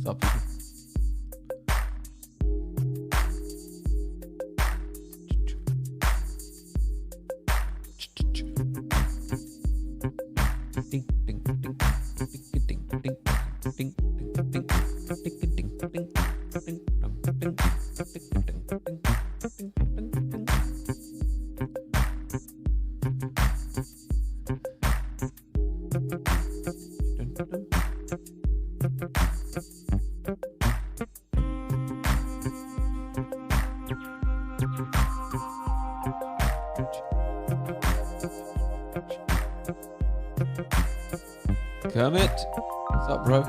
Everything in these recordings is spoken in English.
up, people? Kermit, what's up, bro?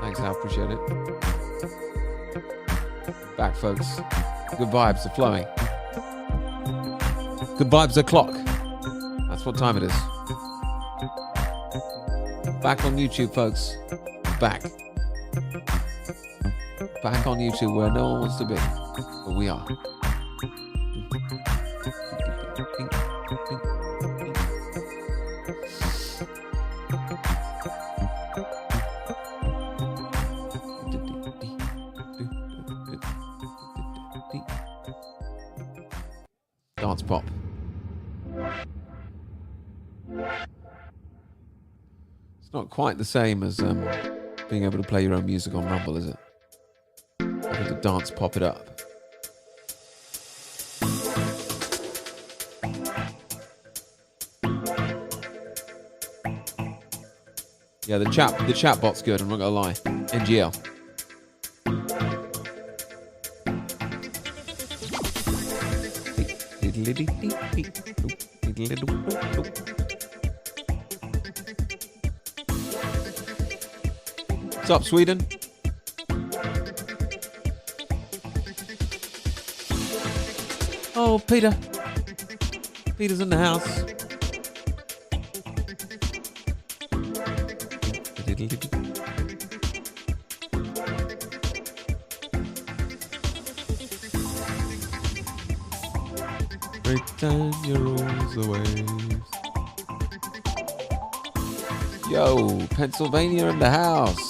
Thanks, I appreciate it. Back, folks. Good vibes are flowing. Good vibes o'clock. That's what time it is. Back on YouTube, folks. Back. Back on YouTube where no one wants to be. But we are. Dance pop. It's not quite the same as being able to play your own music on Rumble, is it? Having to dance pop it up. Yeah, the chat bot's good, I'm not gonna lie. NGL. What's up, Sweden? Oh, Peter. Peter's in the house. Britannia rolls the waves. Yo, Pennsylvania in the house.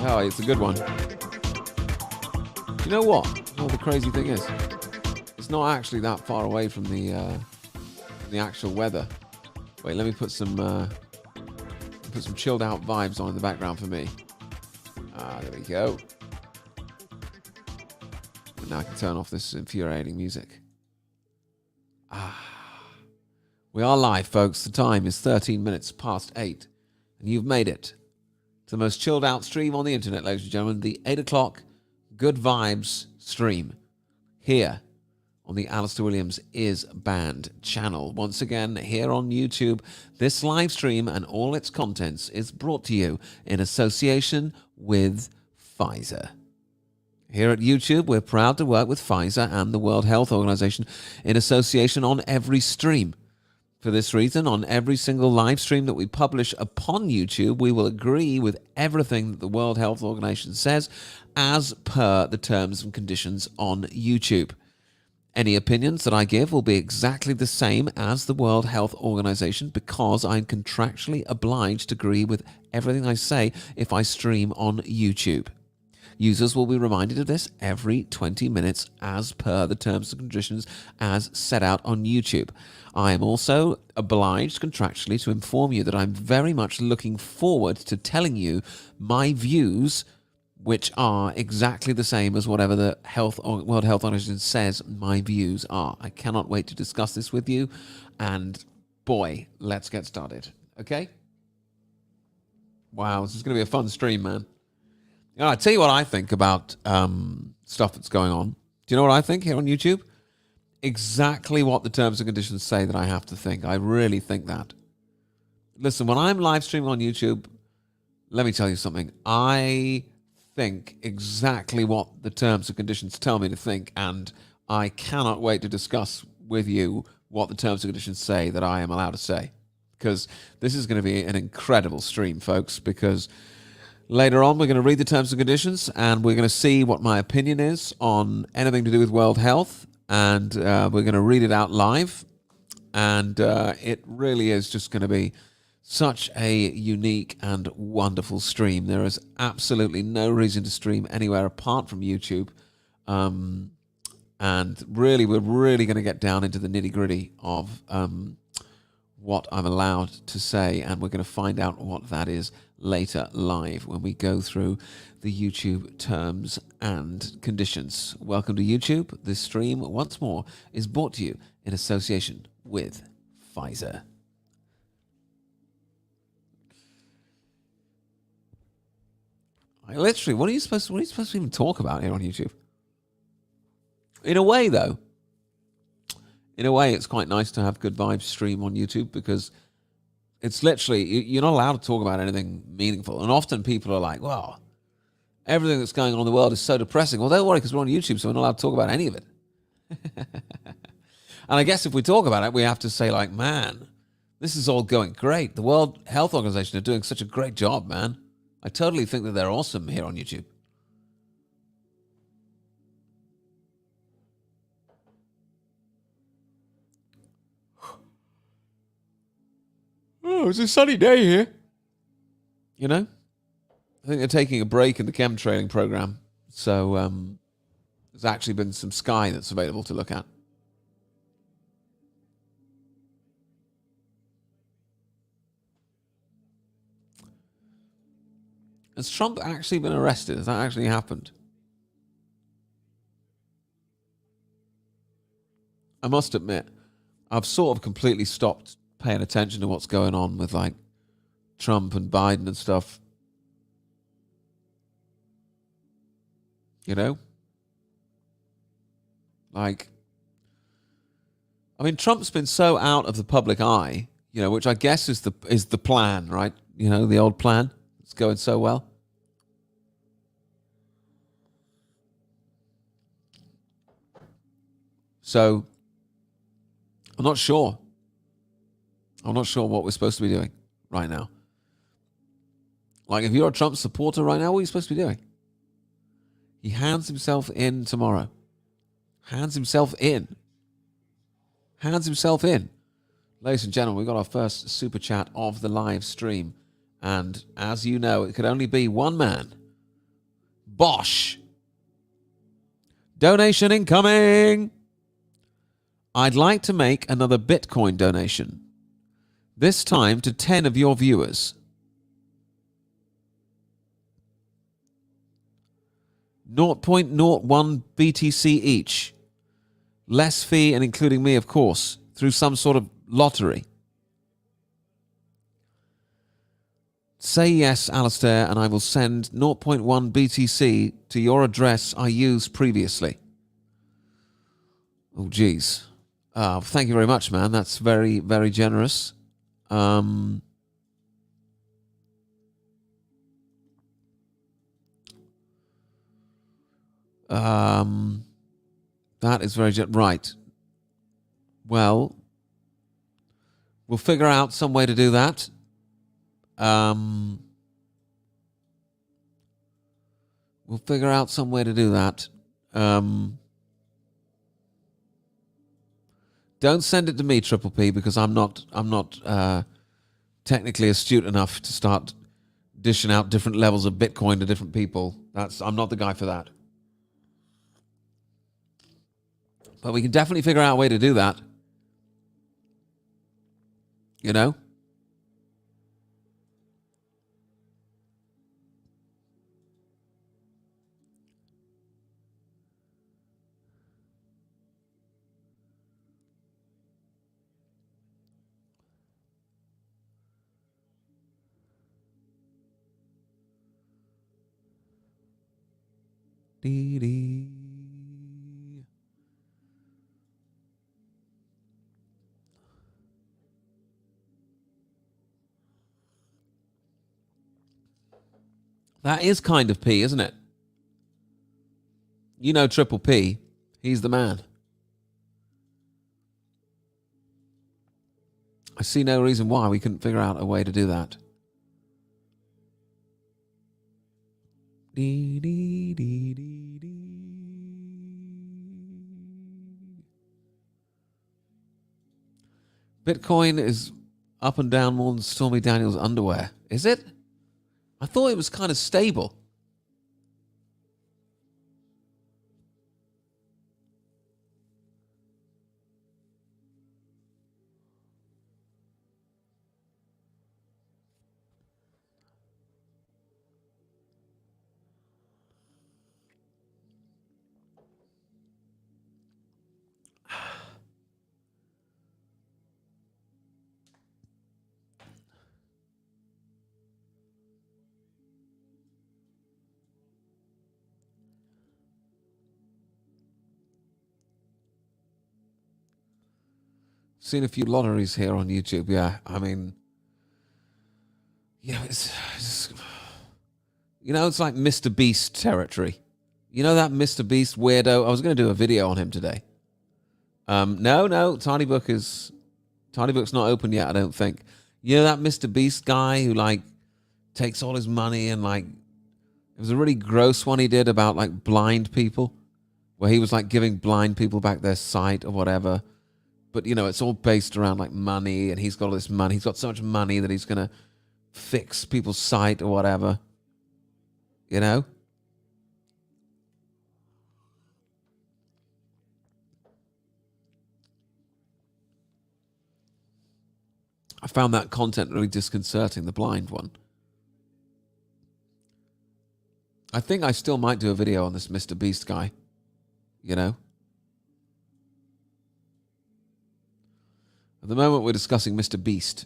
Oh, it's a good one. You know what? Oh, the crazy thing is, it's not actually that far away from the actual weather. Wait, let me put some chilled out vibes on in the background for me. There we go. And now I can turn off this infuriating music. We are live, folks. The time is 13 minutes past 8, and you've made it. The most chilled out stream on the internet, ladies and gentlemen, the 8 o'clock Good Vibes stream here on the Alistair Williams Is Band channel. Once again, here on YouTube, this live stream and all its contents is brought to you in association with Pfizer. Here at YouTube, we're proud to work with Pfizer and the World Health Organization in association on every stream. For this reason, on every single live stream that we publish upon YouTube, we will agree with everything that the World Health Organization says as per the terms and conditions on YouTube. Any opinions that I give will be exactly the same as the World Health Organization because I'm contractually obliged to agree with everything I say if I stream on YouTube. Users will be reminded of this every 20 minutes as per the terms and conditions as set out on YouTube. I am also obliged contractually to inform you that I'm very much looking forward to telling you my views, which are exactly the same as whatever the World Health Organization says my views are. I cannot wait to discuss this with you, and boy, let's get started. Okay? Wow, this is going to be a fun stream, man. I'll tell you what I think about stuff that's going on. Do you know what I think here on YouTube? Exactly what the terms and conditions say that I have to think. I really think that. Listen, when I'm live streaming on YouTube, let me tell you something. I think exactly what the terms and conditions tell me to think, and I cannot wait to discuss with you what the terms and conditions say that I am allowed to say. Because this is going to be an incredible stream, folks, because later on we're going to read the terms and conditions and we're going to see what my opinion is on anything to do with world health, and we're going to read it out live, and it really is just going to be such a unique and wonderful stream. There is absolutely no reason to stream anywhere apart from YouTube. And really, we're really going to get down into the nitty-gritty of what I'm allowed to say, and we're going to find out what that is later live when we go through the YouTube terms and conditions. Welcome to YouTube. This stream, once more, is brought to you in association with Pfizer. Literally, what are you supposed to even talk about here on YouTube? In a way, though, it's quite nice to have Good Vibes stream on YouTube, because it's literally, you're not allowed to talk about anything meaningful. And often people are like, well, everything that's going on in the world is so depressing. Well, don't worry, because we're on YouTube, so we're not allowed to talk about any of it. And I guess if we talk about it, we have to say, like, man, this is all going great. The World Health Organization are doing such a great job, man. I totally think that they're awesome here on YouTube. Oh, it's a sunny day here. You know? I think they're taking a break in the chemtrailing program. So there's actually been some sky that's available to look at. Has Trump actually been arrested? Has that actually happened? I must admit, I've sort of completely stopped paying attention to what's going on with, like, Trump and Biden and stuff. You know? Like, I mean, Trump's been so out of the public eye, you know, which I guess is the plan, right? You know, the old plan. It's going so well. So, I'm not sure. I'm not sure what we're supposed to be doing right now. Like, if you're a Trump supporter right now, what are you supposed to be doing? He hands himself in tomorrow. Hands himself in. Hands himself in. Ladies and gentlemen, we got our first super chat of the live stream. And as you know, it could only be one man. Bosh. Donation incoming. I'd like to make another Bitcoin donation. This time to 10 of your viewers. 0.01 BTC each. Less fee, and including me, of course, through some sort of lottery. Say yes, Alistair, and I will send 0.1 BTC to your address I used previously. Oh, geez. Thank you very much, man. That's very, very generous. That is very right. Well, we'll figure out some way to do that. We'll figure out some way to do that. Don't send it to me, Triple P, because I'm not technically astute enough to start dishing out different levels of Bitcoin to different people. I'm not the guy for that. But we can definitely figure out a way to do that. You know? Dee-dee. That is kind of P, isn't it? You know Triple P. He's the man. I see no reason why we couldn't figure out a way to do that. Dee, dee, dee, dee, dee. Bitcoin is up and down more than Stormy Daniels' underwear. Is it? I thought it was kind of stable. Seen a few lotteries here on YouTube. Yeah, I mean, it's it's like Mr. Beast territory. You know that Mr. Beast weirdo? I was going to do a video on him today. No, Tiny Book's not open yet, I don't think. You know that Mr. Beast guy who like takes all his money and like it was a really gross one he did about like blind people, where he was like giving blind people back their sight or whatever. But it's all based around like money, and he's got all this money. He's got so much money that he's gonna fix people's sight or whatever. I found that content really disconcerting, the blind one. I think I still might do a video on this Mr. Beast guy. At the moment, we're discussing Mr. Beast.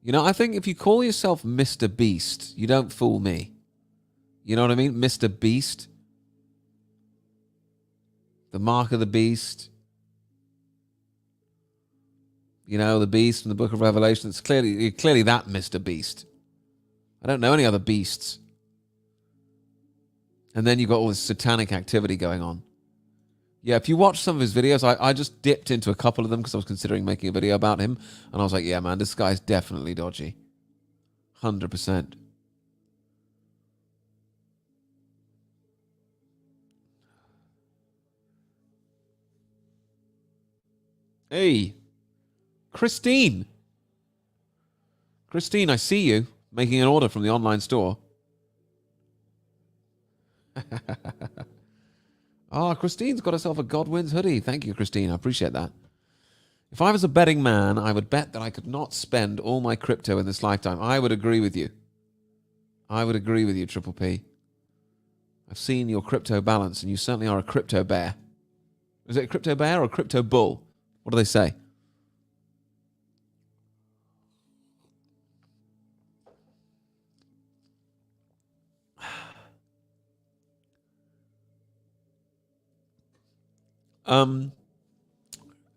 I think if you call yourself Mr. Beast, you don't fool me. You know what I mean? Mr. Beast. The mark of the beast. The beast from the book of Revelation. It's clearly that Mr. Beast. I don't know any other beasts. And then you've got all this satanic activity going on. Yeah, if you watch some of his videos, I just dipped into a couple of them because I was considering making a video about him. And I was like, yeah, man, this guy's definitely dodgy. 100%. Hey, Christine. Christine, I see you making an order from the online store. Christine's got herself a God Wins hoodie. Thank you, Christine. I appreciate that. If I was a betting man, I would bet that I could not spend all my crypto in this lifetime. I would agree with you. Triple P. I've seen your crypto balance, and you certainly are a crypto bear. Is it a crypto bear or a crypto bull? What do they say?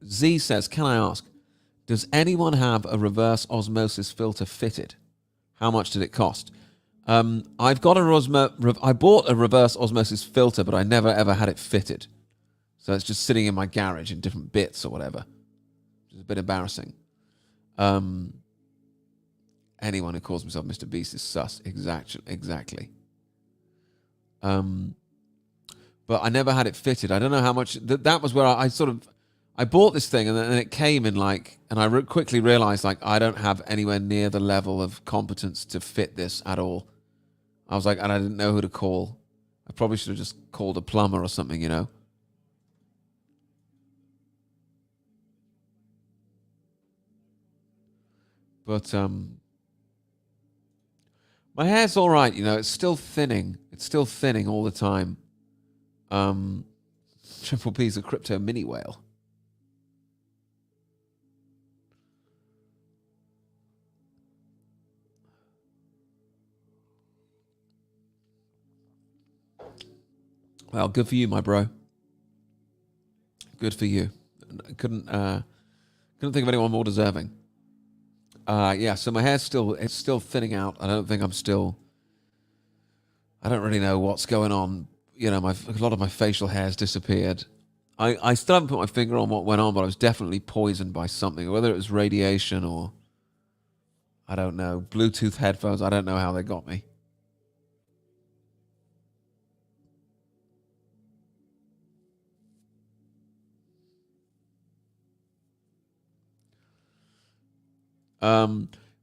Z says, can I ask, does anyone have a reverse osmosis filter fitted? How much did it cost? I've got I bought a reverse osmosis filter, but I never ever had it fitted. So it's just sitting in my garage in different bits or whatever, which is a bit embarrassing. Anyone who calls himself Mr. Beast is sus. Exactly. But I never had it fitted. I don't know how much. That was where I bought this thing, and then it came in and I quickly realized I don't have anywhere near the level of competence to fit this at all. I was like, and I didn't know who to call. I probably should have just called a plumber or something, But my hair's all right, It's still thinning. It's still thinning all the time. Triple P's a crypto mini whale. Well, good for you, my bro. Good for you. Couldn't think of anyone more deserving. So my hair's still thinning out. I don't really know what's going on. A lot of my facial hair's disappeared. I still haven't put my finger on what went on, but I was definitely poisoned by something, whether it was radiation or, I don't know, Bluetooth headphones. I don't know how they got me.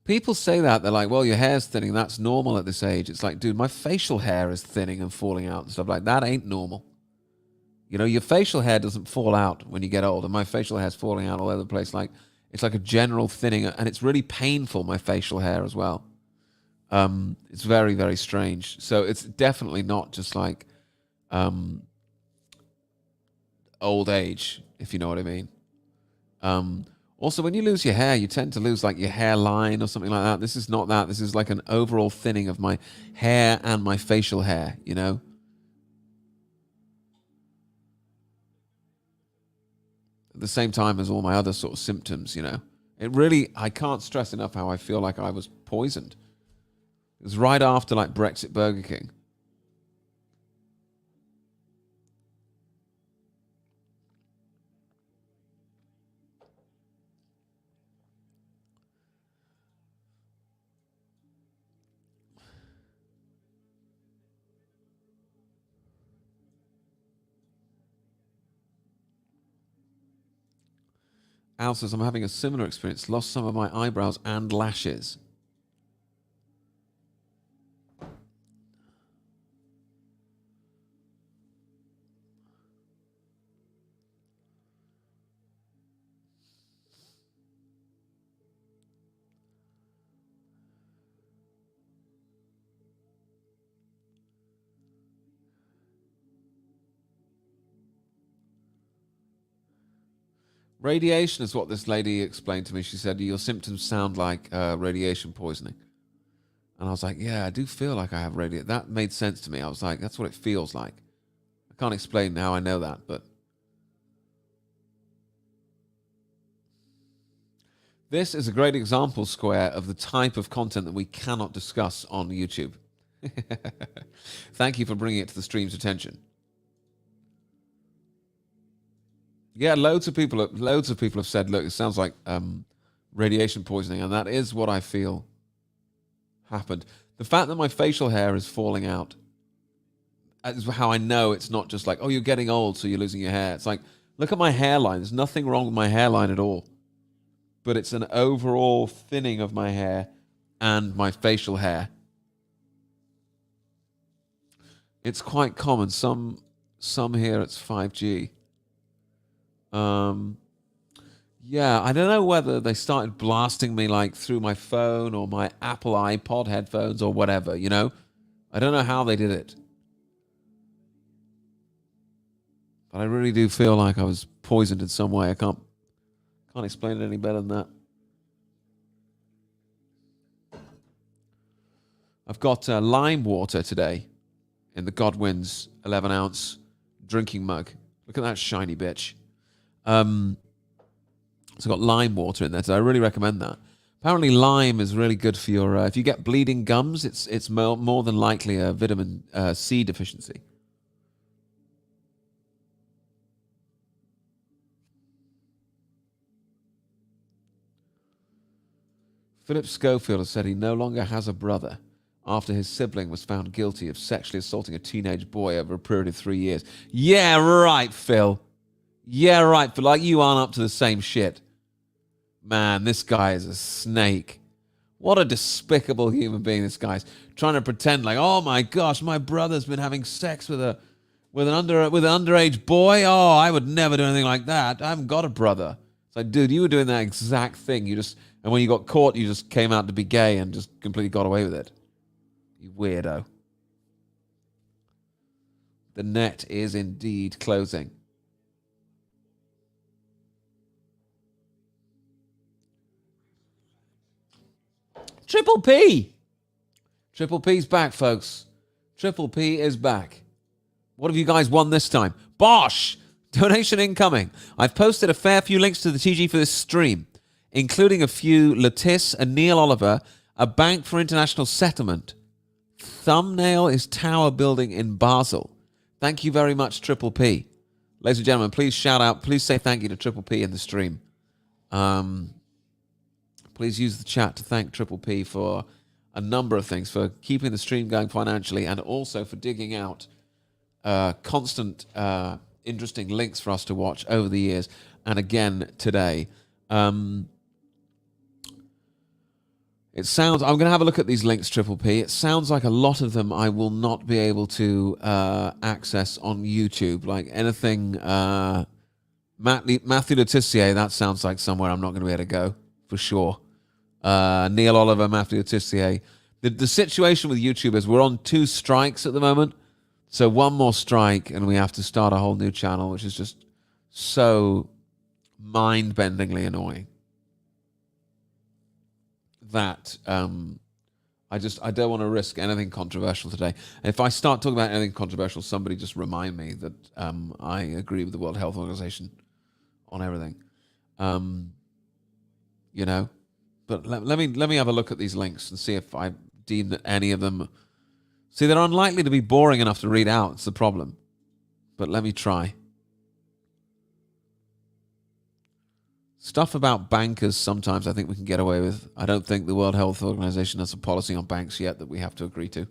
People say that. They're like, well, your hair's thinning. That's normal at this age. It's like, dude, my facial hair is thinning and falling out and stuff like that. Ain't normal. You know, your facial hair doesn't fall out when you get older. My facial hair's falling out all over the place. Like, it's like a general thinning, and it's really painful, my facial hair as well. It's very, very strange. So it's definitely not just like old age, if you know what I mean. Also, when you lose your hair, you tend to lose like your hairline or something like that. This is not that. This is like an overall thinning of my hair and my facial hair, you know? At the same time as all my other sort of symptoms, you know? It really, I can't stress enough how I feel like I was poisoned. It was right after like Brexit Burger King. Al says, I'm having a similar experience. Lost some of my eyebrows and lashes. Radiation is what this lady explained to me. She said, your symptoms sound like radiation poisoning. And I was like, yeah, I do feel like I have radiation. That made sense to me. I was like, that's what it feels like. I can't explain how I know that, but this is a great example, Square, of the type of content that we cannot discuss on YouTube. Thank you for bringing it to the stream's attention. Yeah, loads of people have said, look, it sounds like radiation poisoning, and that is what I feel happened. The fact that my facial hair is falling out is how I know it's not just like, oh, you're getting old, so you're losing your hair. It's like, look at my hairline. There's nothing wrong with my hairline at all. But it's an overall thinning of my hair and my facial hair. It's quite common. Some here it's 5G. Yeah, I don't know whether they started blasting me like through my phone or my Apple iPod headphones or whatever, you know? I don't know how they did it. But I really do feel like I was poisoned in some way. I can't explain it any better than that. I've got lime water today in the Godwin's 11-ounce drinking mug. Look at that shiny bitch. So I've got lime water in there, so I really recommend that. Apparently lime is really good for your, if you get bleeding gums, it's more than likely a vitamin C deficiency. Philip Schofield has said he no longer has a brother after his sibling was found guilty of sexually assaulting a teenage boy over a period of 3 years. Yeah, right, Phil. Yeah, right, Phil. Like you aren't up to the same shit. Man, this guy is a snake. What a despicable human being this guy's. Trying to pretend like, oh my gosh, my brother's been having sex with an underage boy. Oh, I would never do anything like that. I haven't got a brother. It's like, dude, you were doing that exact thing. And when you got caught, you just came out to be gay and just completely got away with it. You weirdo. The net is indeed closing. Triple P. Triple P's back, folks. Triple P is back. What have you guys won this time? Bosh! Donation incoming. I've posted a fair few links to the TG for this stream, including a few Letice and Neil Oliver, a bank for international settlement. Thumbnail is tower building in Basel. Thank you very much, Triple P. Ladies and gentlemen, please shout out, please say thank you to Triple P in the stream. Please use the chat to thank Triple P for a number of things, for keeping the stream going financially and also for digging out constant, interesting links for us to watch over the years and again today. It sounds, I'm going to have a look at these links, Triple P. It sounds like a lot of them I will not be able to access on YouTube. Like anything, Matthew Letitia, that sounds like somewhere I'm not going to be able to go, for sure. Neil Oliver, Matthew Letitia. The situation with YouTube is we're on 2 strikes at the moment. So one more strike and we have to start a whole new channel, which is just so mind-bendingly annoying that I don't want to risk anything controversial today. If I start talking about anything controversial, somebody just remind me that I agree with the World Health Organization on everything. You know, but let me have a look at these links and see if I deem that any of them. See, they're unlikely to be boring enough to read out. It's the problem. But let me try. Stuff about bankers sometimes I think we can get away with. I don't think the World Health Organization has a policy on banks yet that we have to agree to.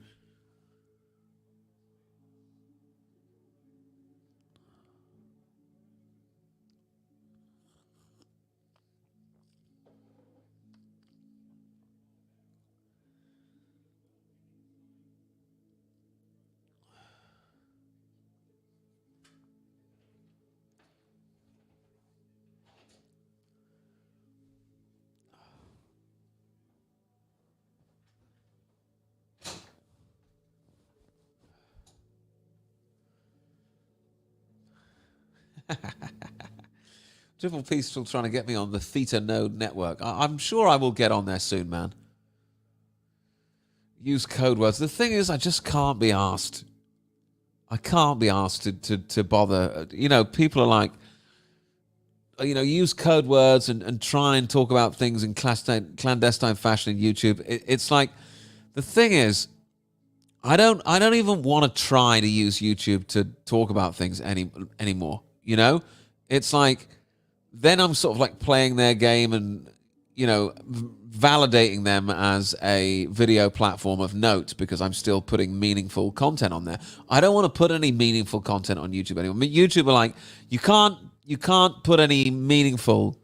Triple P still trying to get me on the Theta Node network. I'm sure I will get on there soon, man. Use code words. The thing is, I just can't be asked. I can't be asked to bother. You know, people are like, you know, use code words and try and talk about things in clandestine fashion in YouTube. It's like, the thing is, I don't even want to try to use YouTube to talk about things anymore. You know, it's like, then I'm sort of like playing their game and, you know, validating them as a video platform of note because I'm still putting meaningful content on there. I don't want to put any meaningful content on YouTube anymore. I mean, YouTube are like, you can't put any meaningful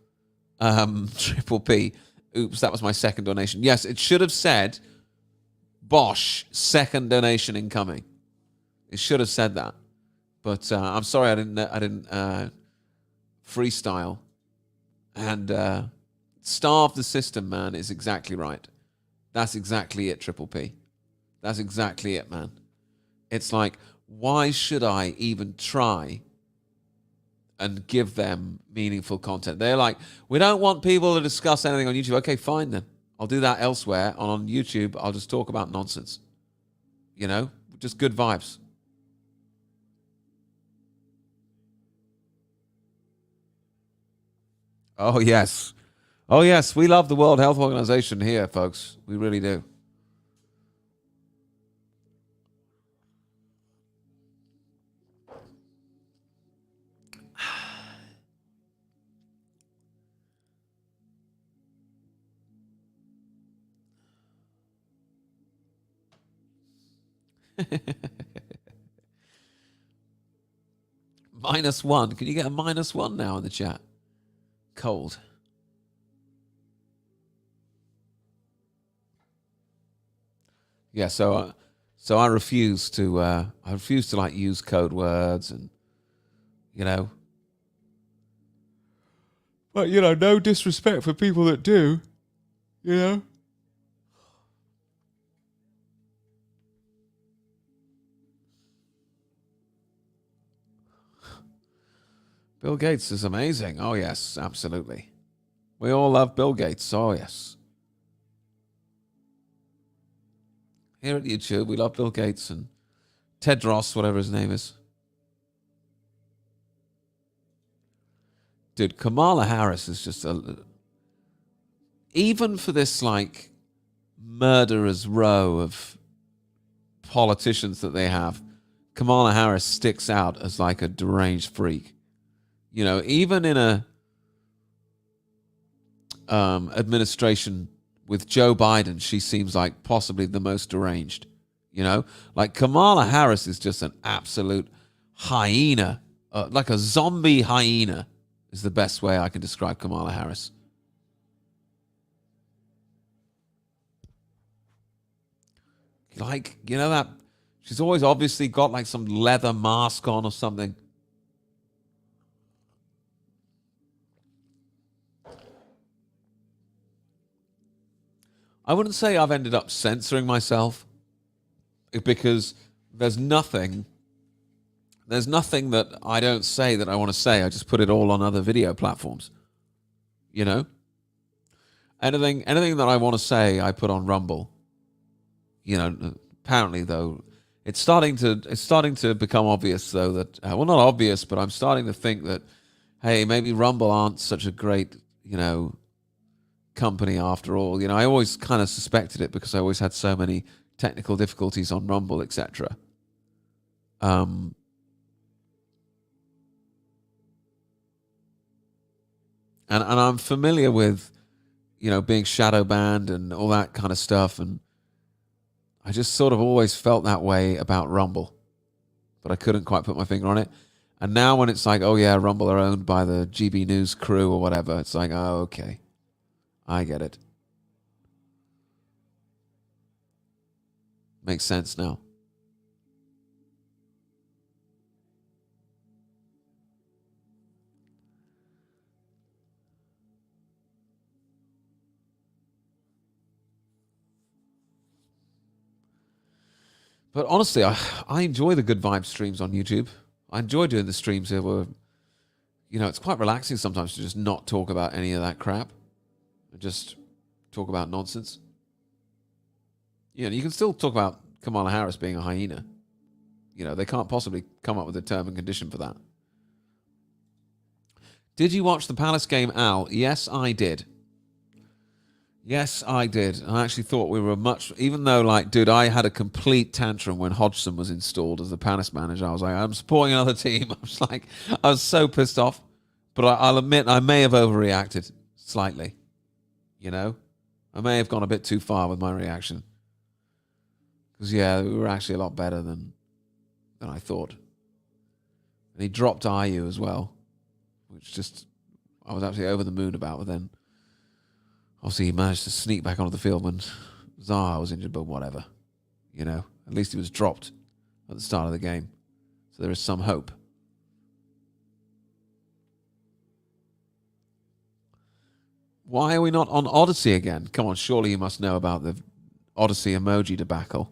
Triple P. Oops, that was my second donation. Yes, it should have said, Bosh, second donation incoming. It should have said that. But I'm sorry I didn't freestyle. And starve the system, man, is exactly right. That's exactly it, Triple P. That's exactly it, man. It's like, why should I even try and give them meaningful content? They're like, we don't want people to discuss anything on YouTube. Okay, fine then. I'll do that elsewhere. On YouTube, I'll just talk about nonsense. You know, just good vibes. Oh, yes. Oh, yes. We love the World Health Organization here, folks. We really do. -1. Can you get a -1 now in the chat? Cold. Yeah, so I refuse to like use code words and, you know. But, you know, no disrespect for people that do, you know. Bill Gates is amazing. Oh, yes, absolutely. We all love Bill Gates. Oh, yes. Here at YouTube, we love Bill Gates and Tedros, whatever his name is. Dude, Kamala Harris is just even for this, like, murderer's row of politicians that they have, Kamala Harris sticks out as like a deranged freak. You know, even in a administration with Joe Biden, she seems like possibly the most deranged. You know, like Kamala Harris is just an absolute hyena, like a zombie hyena is the best way I can describe Kamala Harris. Like, you know, that she's always obviously got like some leather mask on or something. I wouldn't say I've ended up censoring myself because there's nothing that I don't say that I want to say. I just put it all on other video platforms. You know? Anything that I want to say, I put on Rumble. You know, apparently though, it's starting to become obvious though that well, not obvious, but I'm starting to think that hey, maybe Rumble aren't such a great, you know, company after all. You know, I always kind of suspected it because I always had so many technical difficulties on Rumble, etc. And I'm familiar with, you know, being shadow banned and all that kind of stuff, and I just sort of always felt that way about Rumble, but I couldn't quite put my finger on it. And now when it's like, oh yeah, Rumble are owned by the GB News crew or whatever, it's like, oh, okay, I get it. Makes sense now. But honestly, I enjoy the Good Vibe streams on YouTube. I enjoy doing the streams here where, you know, it's quite relaxing sometimes to just not talk about any of that crap and just talk about nonsense. You know, you can still talk about Kamala Harris being a hyena. You know, they can't possibly come up with a term and condition for that. Did you watch the Palace game, Al? Yes, I did. Yes, I did. I actually thought we were much, even though, like, dude, I had a complete tantrum when Hodgson was installed as the Palace manager. I was like, I'm supporting another team. I was so pissed off. But I'll admit, I may have overreacted slightly. You know, I may have gone a bit too far with my reaction. Because, yeah, we were actually a lot better than I thought. And he dropped Ayew as well, which just, I was absolutely over the moon about. But then, obviously, he managed to sneak back onto the field when Zaha was injured, but whatever. You know, at least he was dropped at the start of the game. So there is some hope. Why are we not on Odyssey again? Come on, surely you must know about the Odyssey emoji debacle.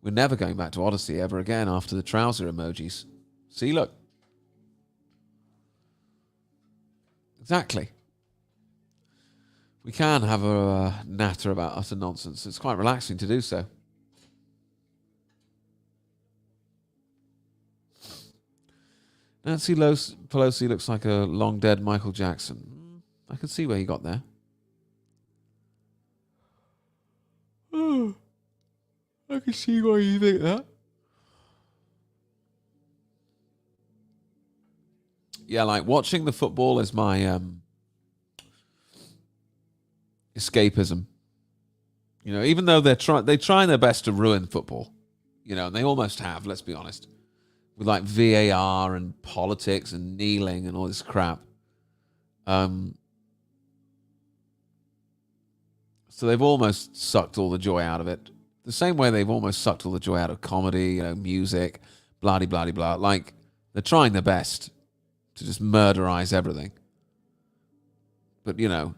We're never going back to Odyssey ever again after the trouser emojis. See, look. Exactly. We can have a natter about utter nonsense. It's quite relaxing to do so. Nancy Pelosi looks like a long-dead Michael Jackson. I can see where he got there. Oh, I can see why you think that. Yeah, like watching the football is my escapism. You know, even though they're trying their best to ruin football. You know, and they almost have, let's be honest. With like VAR and politics and kneeling and all this crap. So they've almost sucked all the joy out of it. The same way they've almost sucked all the joy out of comedy, you know, music, blah-de-blah-de-blah. Like, they're trying their best to just murderize everything. But, you know,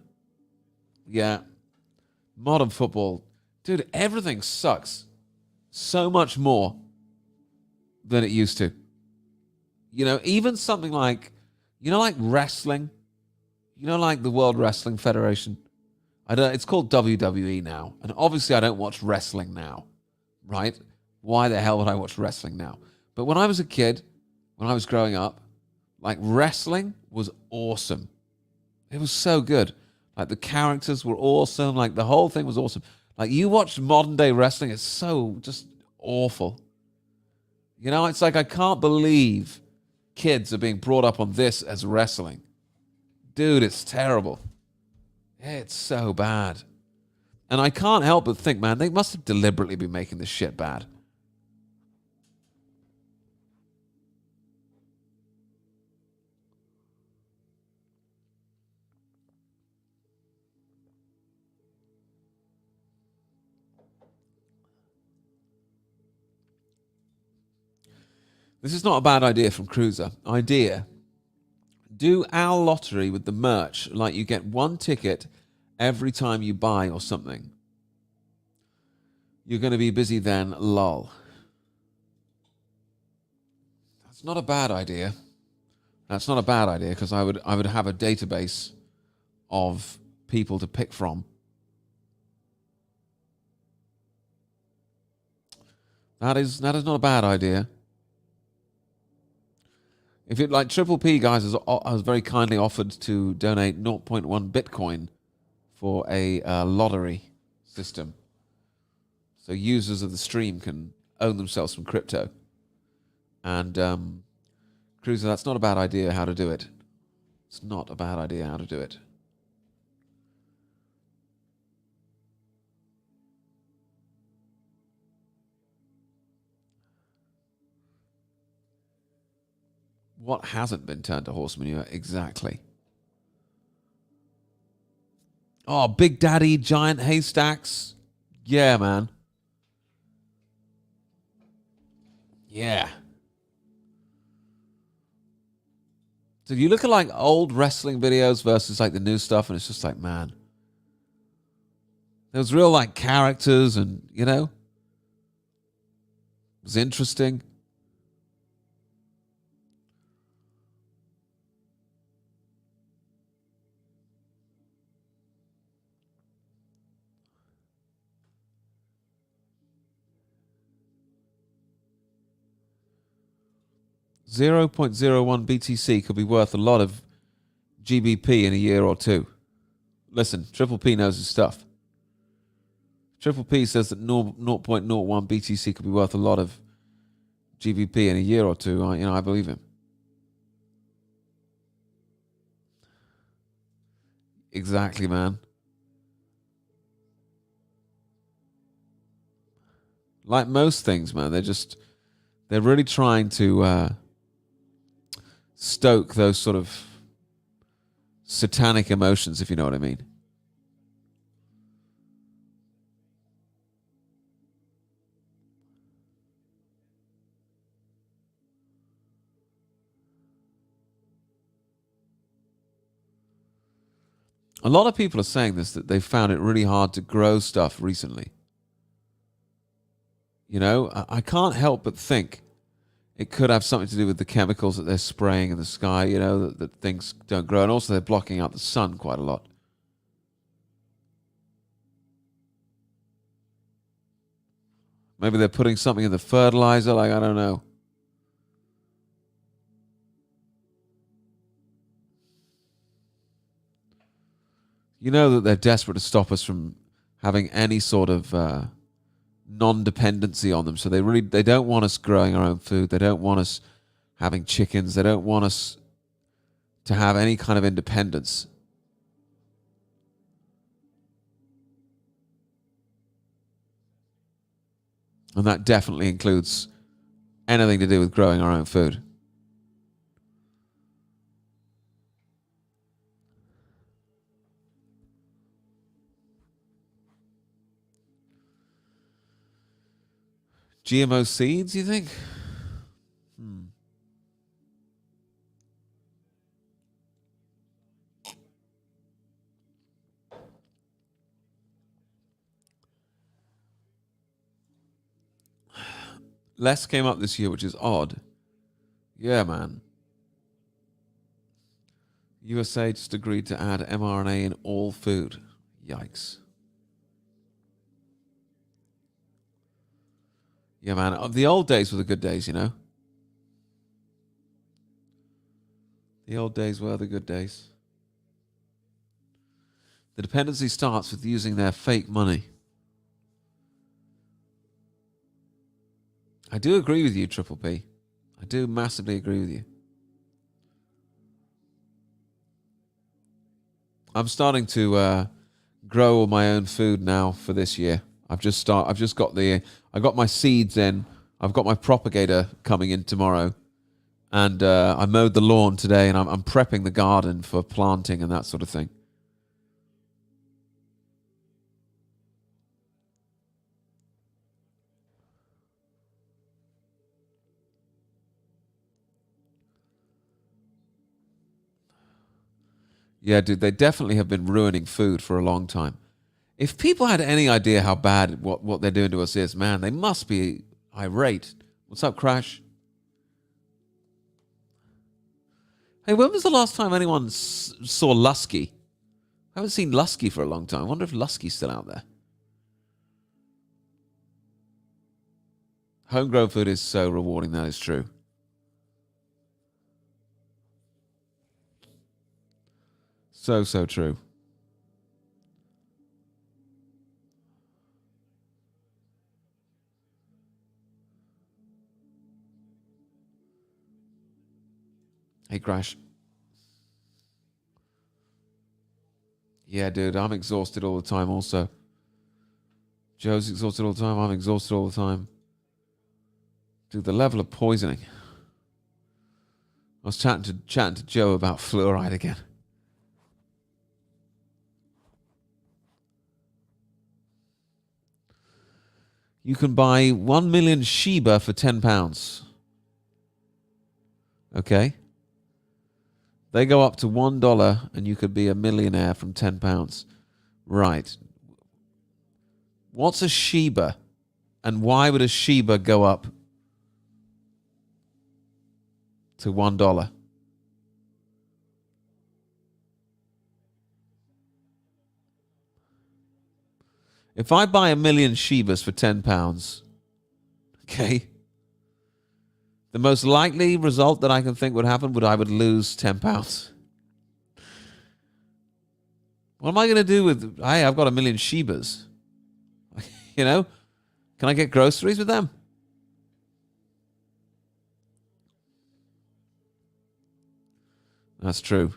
yeah, modern football, dude, everything sucks so much more than it used to. You know, even something like, you know, like wrestling, you know, like the World Wrestling Federation. It's called WWE now, and obviously I don't watch wrestling now, right? Why the hell would I watch wrestling now? But when I was a kid, when I was growing up, like wrestling was awesome. It was so good. Like the characters were awesome. Like the whole thing was awesome. Like you watch modern day wrestling, it's so just awful. You know, it's like I can't believe kids are being brought up on this as wrestling. Dude, it's terrible. It's so bad. And I can't help but think, man, they must have deliberately been making this shit bad. This is not a bad idea from Cruiser. Idea: do our lottery with the merch, like you get one ticket every time you buy or something. You're going to be busy then, lol. That's not a bad idea. That's not a bad idea, because I would have a database of people to pick from. That is not a bad idea. If it, like, Triple P, guys, has very kindly offered to donate 0.1 Bitcoin for a lottery system, so users of the stream can own themselves some crypto. And Cruiser, that's not a bad idea how to do it. It's not a bad idea how to do it. What hasn't been turned to horse manure? Exactly. Oh, Big Daddy, giant haystacks. Yeah, man. Yeah. So you look at like old wrestling videos versus like the new stuff, and it's just like, man, there was real like characters, and you know, it was interesting. .01 BTC could be worth a lot of GBP in a year or two. Listen, Triple P knows his stuff. Triple P says that 0.01 BTC could be worth a lot of GBP in a year or two. I believe him. Exactly, man. Like most things, man, they're really trying to stoke those sort of satanic emotions, if you know what I mean. A lot of people are saying this, that they found it really hard to grow stuff recently. You know, I can't help but think it could have something to do with the chemicals that they're spraying in the sky, you know, that things don't grow. And also they're blocking out the sun quite a lot. Maybe they're putting something in the fertilizer, like, I don't know. You know that they're desperate to stop us from having any sort of non-dependency on them. So they don't want us growing our own food. They don't want us having chickens. They don't want us to have any kind of independence. And that definitely includes anything to do with growing our own food. GMO seeds, you think? Less came up this year, which is odd. Yeah, man. USA just agreed to add mRNA in all food. Yikes. Yeah, man. The old days were the good days, you know? The old days were the good days. The dependency starts with using their fake money. I do agree with you, Triple P. I do massively agree with you. I'm starting to grow all my own food now for this year. I got my seeds in. I've got my propagator coming in tomorrow, and I mowed the lawn today, and I'm prepping the garden for planting and that sort of thing. Yeah, dude, they definitely have been ruining food for a long time. If people had any idea how bad what they're doing to us is, man, they must be irate. What's up, Crash? Hey, when was the last time anyone saw Lusky? I haven't seen Lusky for a long time. I wonder if Lusky's still out there. Homegrown food is so rewarding, that is true. So true. Hey, Crash. Yeah, dude, I'm exhausted all the time also. Joe's exhausted all the time. I'm exhausted all the time. Dude, the level of poisoning. I was chatting to Joe about fluoride again. You can buy 1 million Shiba for £10. Okay? They go up to $1 and you could be a millionaire from £10. Right. What's a Shiba? And why would a Shiba go up to $1? If I buy 1 million Shibas for £10, okay, the most likely result that I can think would happen I would lose £10. What am I going to do with, hey, I've got 1 million Shibas? You know, can I get groceries with them? That's true.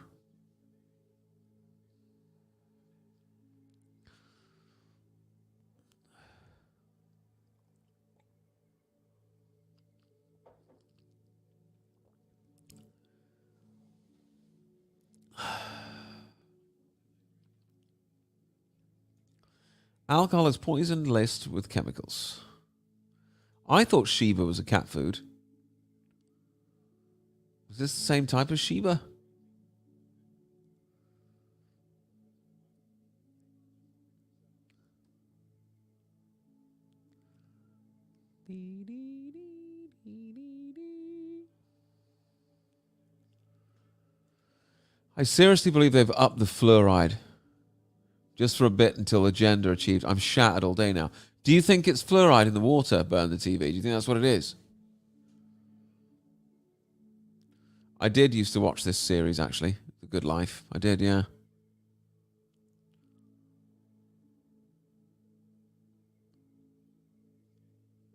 Alcohol is poison laced with chemicals. I thought Shiba was a cat food. Is this the same type of Shiba? I seriously believe they've upped the fluoride just for a bit until agenda achieved. I'm shattered all day now. Do you think it's fluoride in the water, Burn the TV? Do you think that's what it is? I did used to watch this series, actually. The Good Life. I did, yeah.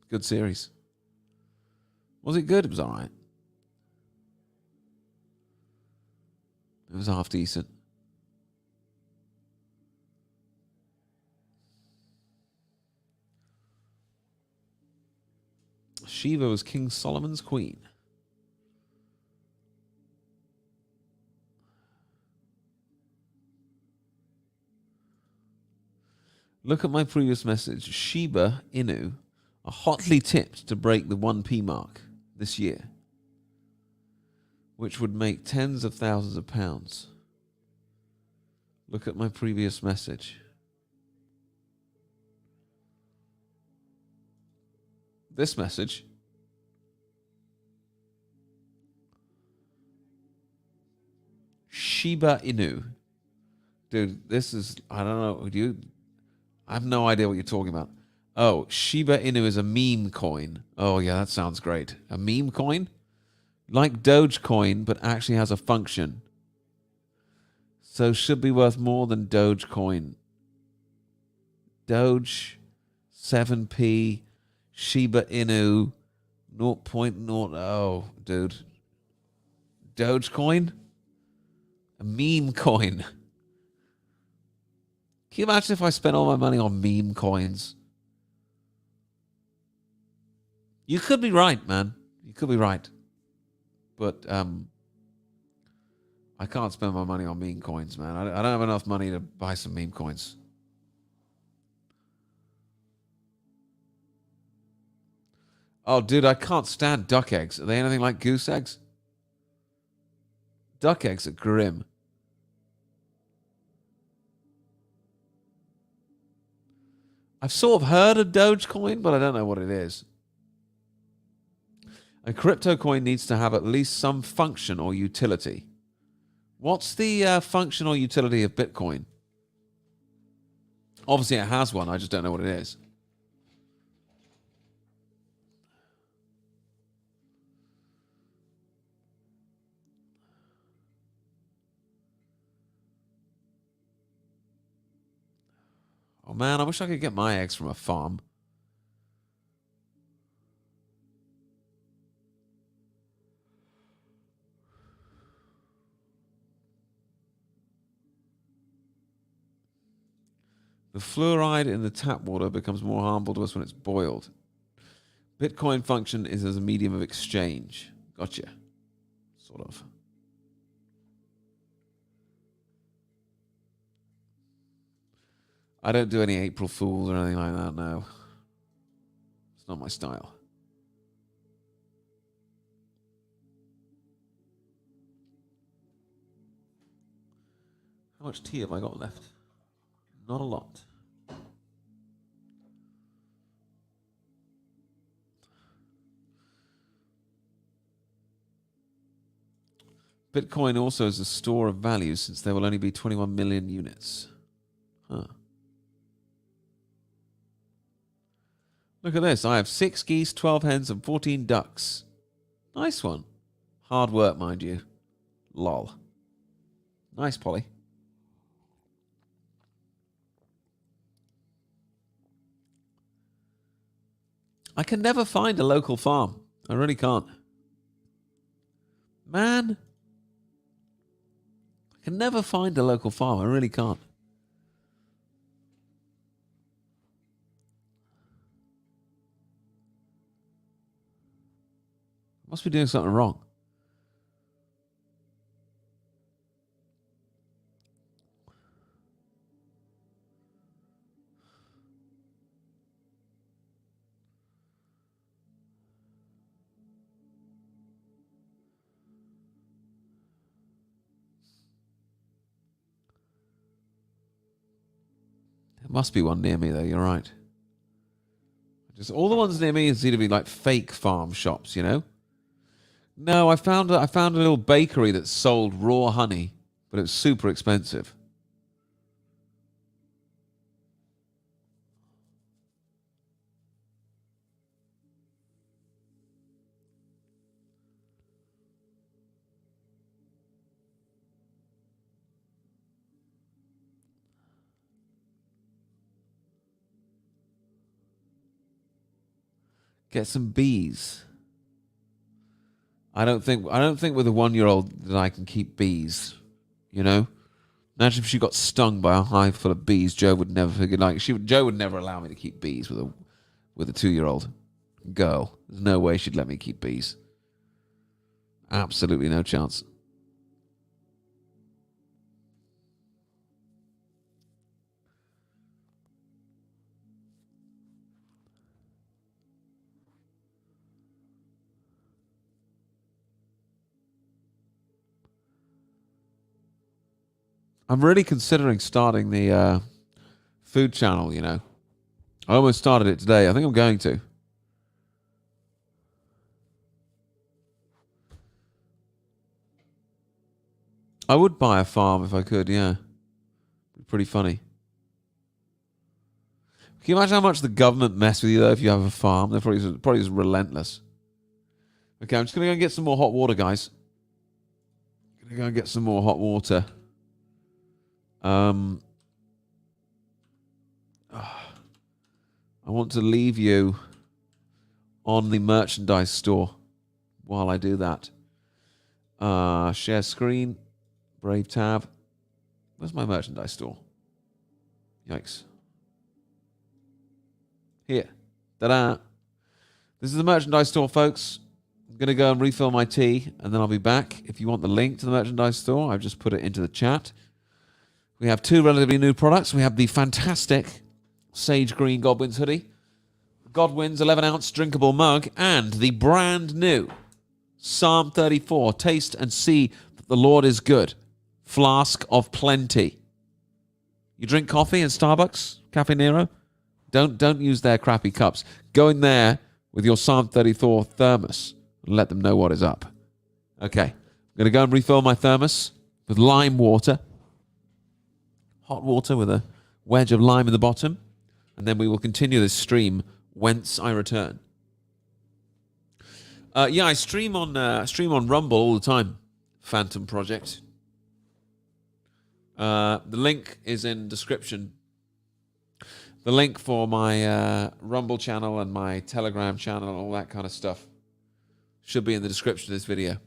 Good series. Was it good? It was all right. It was half decent. Shiva was King Solomon's queen. Look at my previous message. Shiba Inu are hotly tipped to break the 1p mark this year, which would make tens of thousands of pounds. Look at my previous message. This message. Shiba Inu. Dude, this is, I don't know, I have no idea what you're talking about. Oh, Shiba Inu is a meme coin. Oh, yeah, that sounds great. A meme coin? Like Dogecoin, but actually has a function. So should be worth more than Dogecoin. Doge, 7p, Shiba Inu, 0.0. Dude. Dogecoin? A meme coin. Can you imagine if I spent all my money on meme coins? You could be right, man. You could be right. But I can't spend my money on meme coins, man. I don't have enough money to buy some meme coins. Oh, dude, I can't stand duck eggs. Are they anything like goose eggs? Duck eggs are grim. I've sort of heard of Dogecoin, but I don't know what it is. A crypto coin needs to have at least some function or utility. What's the function or utility of Bitcoin? Obviously, it has one. I just don't know what it is. Oh, man, I wish I could get my eggs from a farm. The fluoride in the tap water becomes more harmful to us when it's boiled. Bitcoin function is as a medium of exchange. Gotcha. Sort of. I don't do any April Fools or anything like that, no. It's not my style. How much tea have I got left? Not a lot. Bitcoin also is a store of value since there will only be 21 million units. Huh. Look at this. I have 6 geese, 12 hens, and 14 ducks. Nice one. Hard work, mind you. Lol. Nice, Polly. I can never find a local farm. I really can't. Man. I can never find a local farm. I really can't. Must be doing something wrong. There must be one near me, though. You're right. Just all the ones near me seem to be like fake farm shops, you know? No, I found a little bakery that sold raw honey, but it was super expensive. Get some bees. I don't think with a 1-year-old that I can keep bees. You know, imagine if she got stung by a hive full of bees. Joe would never figure Joe would never allow me to keep bees with a 2-year-old girl. There's no way she'd let me keep bees. Absolutely no chance. I'm really considering starting the food channel, you know. I almost started it today. I think I'm going to. I would buy a farm if I could, yeah. Pretty funny. Can you imagine how much the government mess with you, though, if you have a farm? They're probably just relentless. Okay, I'm just going to go and get some more hot water, guys. I'm going to go and get some more hot water. I want to leave you on the merchandise store while I do that. Share screen. Brave tab. Where's my merchandise store? Yikes. Here. Ta-da. This is the merchandise store, folks. I'm going to go and refill my tea, and then I'll be back. If you want the link to the merchandise store, I've just put it into the chat. We have two relatively new products. We have the fantastic Sage Green Godwin's hoodie, Godwin's 11-ounce drinkable mug, and the brand new Psalm 34, Taste and See that the Lord is Good, Flask of Plenty. You drink coffee in Starbucks, Cafe Nero? Don't use their crappy cups. Go in there with your Psalm 34 thermos and let them know what is up. Okay, I'm going to go and refill my thermos with lime water. Hot water with a wedge of lime in the bottom. And then we will continue this stream whence I return. I stream on Rumble all the time. Phantom Project. The link is in description. The link for my Rumble channel and my Telegram channel and all that kind of stuff should be in the description of this video.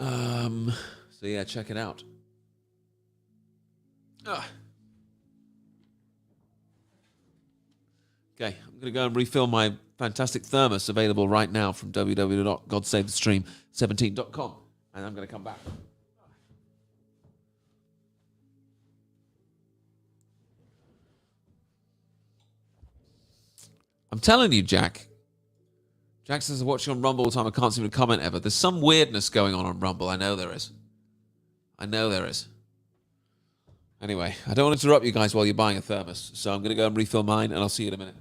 So yeah, check it out. Okay, I'm going to go and refill my fantastic thermos available right now from www.godsavethestream17.com. And I'm going to come back. I'm telling you, Jack. Jack says I watch you on Rumble all the time. I can't seem to comment ever. There's some weirdness going on Rumble. I know there is. Anyway, I don't want to interrupt you guys while you're buying a thermos. So I'm going to go and refill mine, and I'll see you in a minute.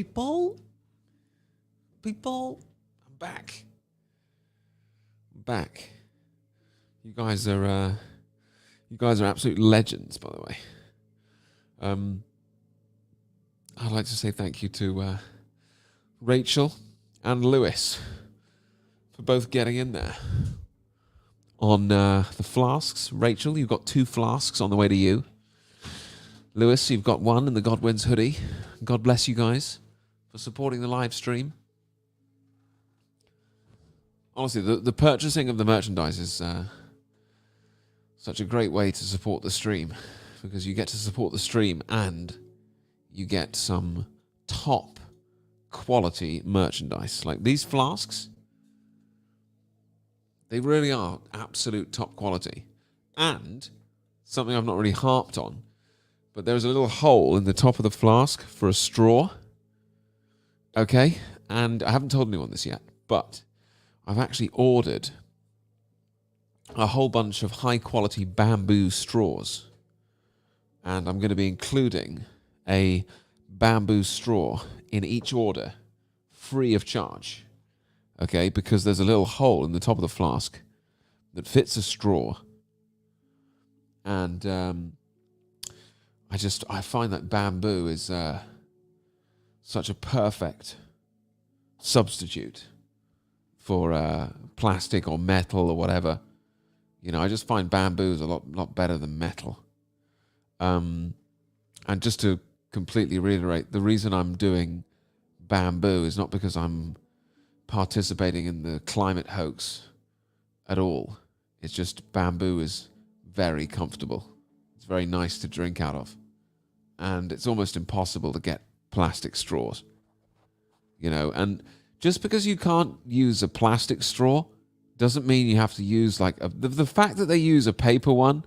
People, I'm back. You guys are absolute legends, by the way. I'd like to say thank you to Rachel and Lewis for both getting in there on the flasks. Rachel, you've got 2 flasks on the way to you. Lewis, you've got 1 in the Godwins hoodie. God bless you guys for supporting the live stream. Honestly, the purchasing of the merchandise is such a great way to support the stream, because you get to support the stream and you get some top quality merchandise. Like these flasks, they really are absolute top quality. And something I've not really harped on, but there's a little hole in the top of the flask for a straw. Okay? And I haven't told anyone this yet, but I've actually ordered a whole bunch of high-quality bamboo straws. And I'm going to be including a bamboo straw in each order, free of charge. Okay? Because there's a little hole in the top of the flask that fits a straw. And I find that bamboo is such a perfect substitute for plastic or metal or whatever. You know, I just find bamboo is a lot better than metal. And just to completely reiterate, the reason I'm doing bamboo is not because I'm participating in the climate hoax at all. It's just bamboo is very comfortable. It's very nice to drink out of. And it's almost impossible to get plastic straws. You know, and just because you can't use a plastic straw doesn't mean you have to use the fact that they use a paper one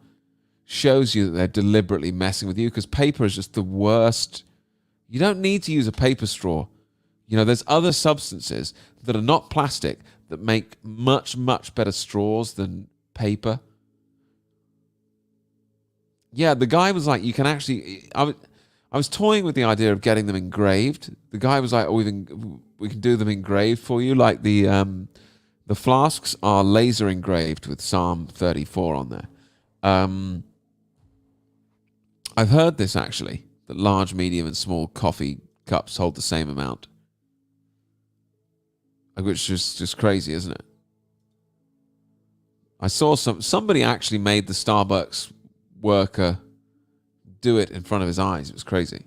shows you that they're deliberately messing with you, because paper is just the worst. You don't need to use a paper straw. You know, there's other substances that are not plastic that make much, much better straws than paper. Yeah, the guy was like, you can actually... I was toying with the idea of getting them engraved. The guy was like, we can do them engraved for you. Like the flasks are laser engraved with Psalm 34 on there. I've heard this actually, that large, medium, and small coffee cups hold the same amount. Which is just crazy, isn't it? I saw somebody actually made the Starbucks worker do it in front of his eyes. It was crazy.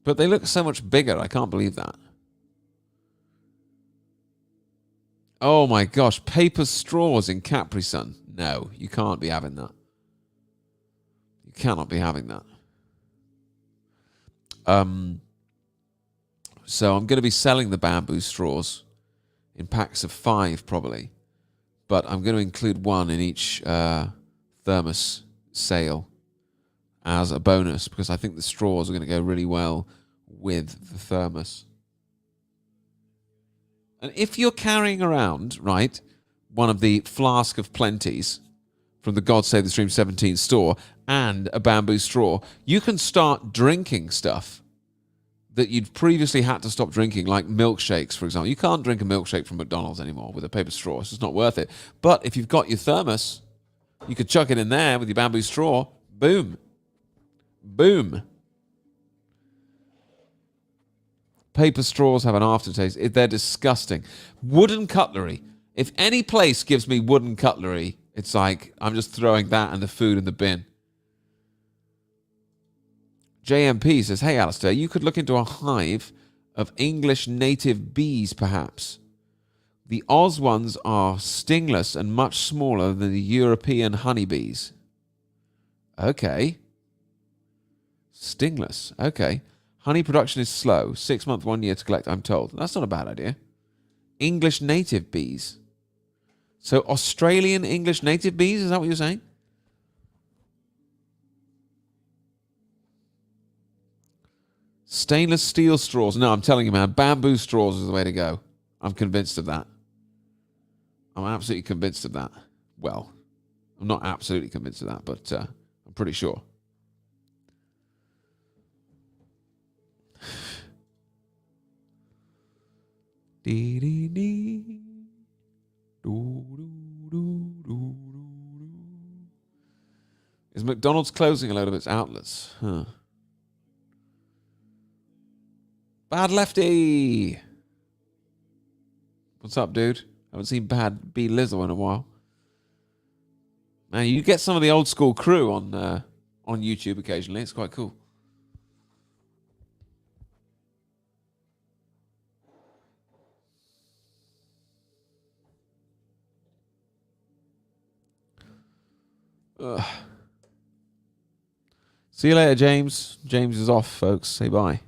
But they look so much bigger. I can't believe that. Oh my gosh, paper straws in Capri Sun. No, you can't be having that. You cannot be having that. So I'm going to be selling the bamboo straws in packs of 5 probably. But I'm going to include 1 in each thermos sale as a bonus, because I think the straws are going to go really well with the thermos. And if you're carrying around, right, one of the Flask of Plenties from the God Save the Stream 17 store and a bamboo straw, you can start drinking stuff that you'd previously had to stop drinking, like milkshakes, for example. You can't drink a milkshake from McDonald's anymore with a paper straw. It's just not worth it. But if you've got your thermos, you could chuck it in there with your bamboo straw. Boom. Boom. Paper straws have an aftertaste. They're disgusting. Wooden cutlery. If any place gives me wooden cutlery, it's like I'm just throwing that and the food in the bin. JMP says, hey, Alistair, you could look into a hive of English native bees, perhaps. The Oz ones are stingless and much smaller than the European honeybees. Okay. Stingless. Okay. Honey production is slow. 6 months, 1 year to collect, I'm told. That's not a bad idea. English native bees. So Australian English native bees, is that what you're saying? Stainless steel straws. No, I'm telling you, man, bamboo straws is the way to go. I'm convinced of that. I'm absolutely convinced of that. Well, I'm not absolutely convinced of that, but I'm pretty sure. Dee dee dee. Do, do, do, do, do. Is McDonald's closing a load of its outlets? Huh. Bad Lefty. What's up, dude? Haven't seen Bad B Lizzo in a while. Man, you get some of the old school crew on YouTube occasionally. It's quite cool. Ugh. See you later, James. James is off, folks. Say bye.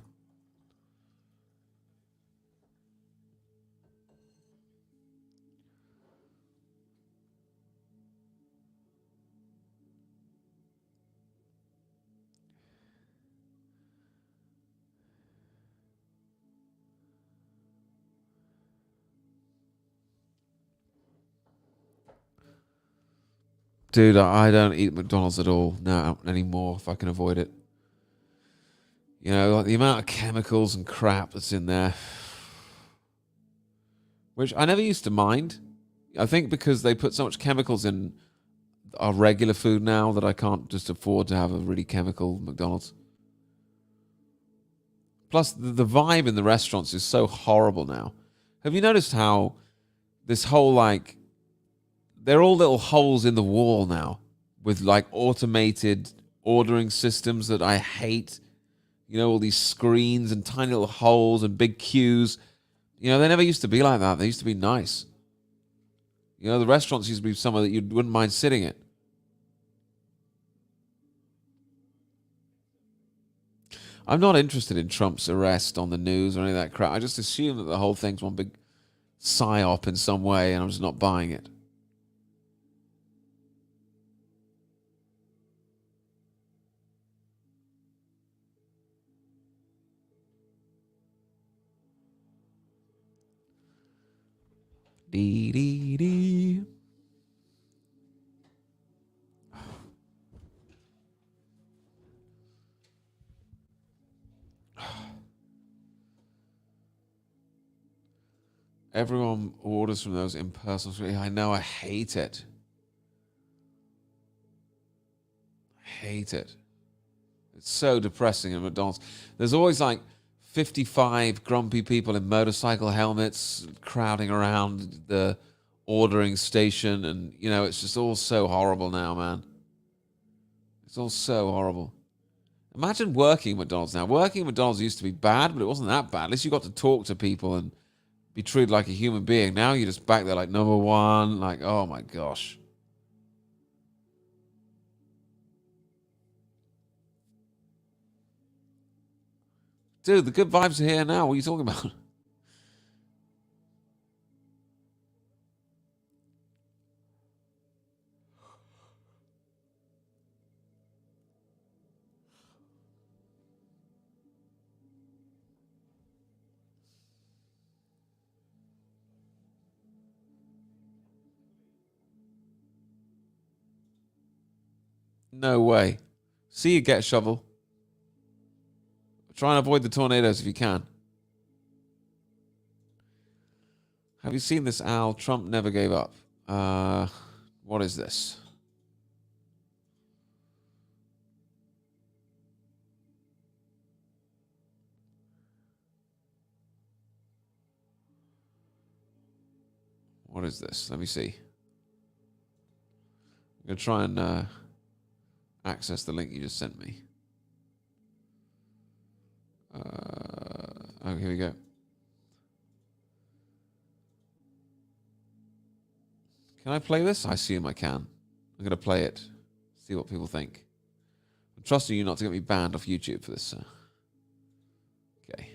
Dude, I don't eat McDonald's at all now anymore if I can avoid it. You know, like the amount of chemicals and crap that's in there, which I never used to mind. I think because they put so much chemicals in our regular food now that I can't just afford to have a really chemical McDonald's. Plus, the vibe in the restaurants is so horrible now. Have you noticed how this whole, like, they're all little holes in the wall now with, like, automated ordering systems that I hate. You know, all these screens and tiny little holes and big queues. You know, they never used to be like that. They used to be nice. You know, the restaurants used to be somewhere that you wouldn't mind sitting in. I'm not interested in Trump's arrest on the news or any of that crap. I just assume that the whole thing's one big psyop in some way, and I'm just not buying it. Dee dee dee. Everyone orders from those impersonal. I know, I hate it. I hate it. It's so depressing at McDonald's. There's always like 55 grumpy people in motorcycle helmets crowding around the ordering station, and you know, it's just all so horrible now, man. It's all so horrible. Imagine working at McDonald's now. Working at McDonald's used to be bad, but it wasn't that bad. At least you got to talk to people and be treated like a human being. Now you're just back there like number one, like, oh my gosh. Dude, the good vibes are here now. What are you talking about? No way. See you, get a shovel. Try and avoid the tornadoes if you can. Have you seen this, Al? Trump never gave up. What is this? What is this? Let me see. I'm going to try and access the link you just sent me. Oh, here we go. Can I play this? I assume I can. I'm going to play it. See what people think. I'm trusting you not to get me banned off YouTube for this. Okay.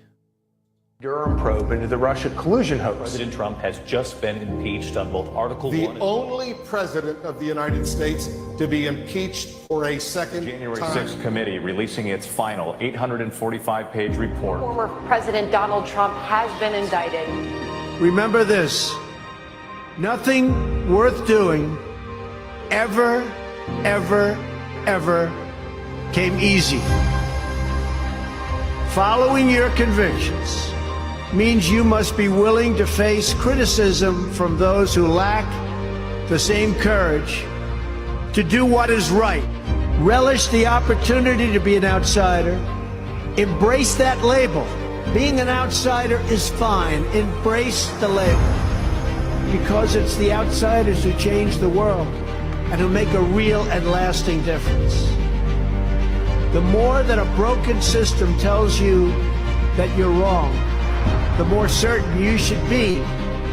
Durham probe into the Russia collusion hoax. President Trump has just been impeached on both Article 1 and... The only president of the United States to be impeached for a second January time. 6th committee releasing its final 845-page report. Former President Donald Trump has been indicted. Remember this, nothing worth doing ever, ever, ever came easy. Following your convictions means you must be willing to face criticism from those who lack the same courage to do what is right. Relish the opportunity to be an outsider. Embrace that label. Being an outsider is fine. Embrace the label. Because it's the outsiders who change the world and who make a real and lasting difference. The more that a broken system tells you that you're wrong, the more certain you should be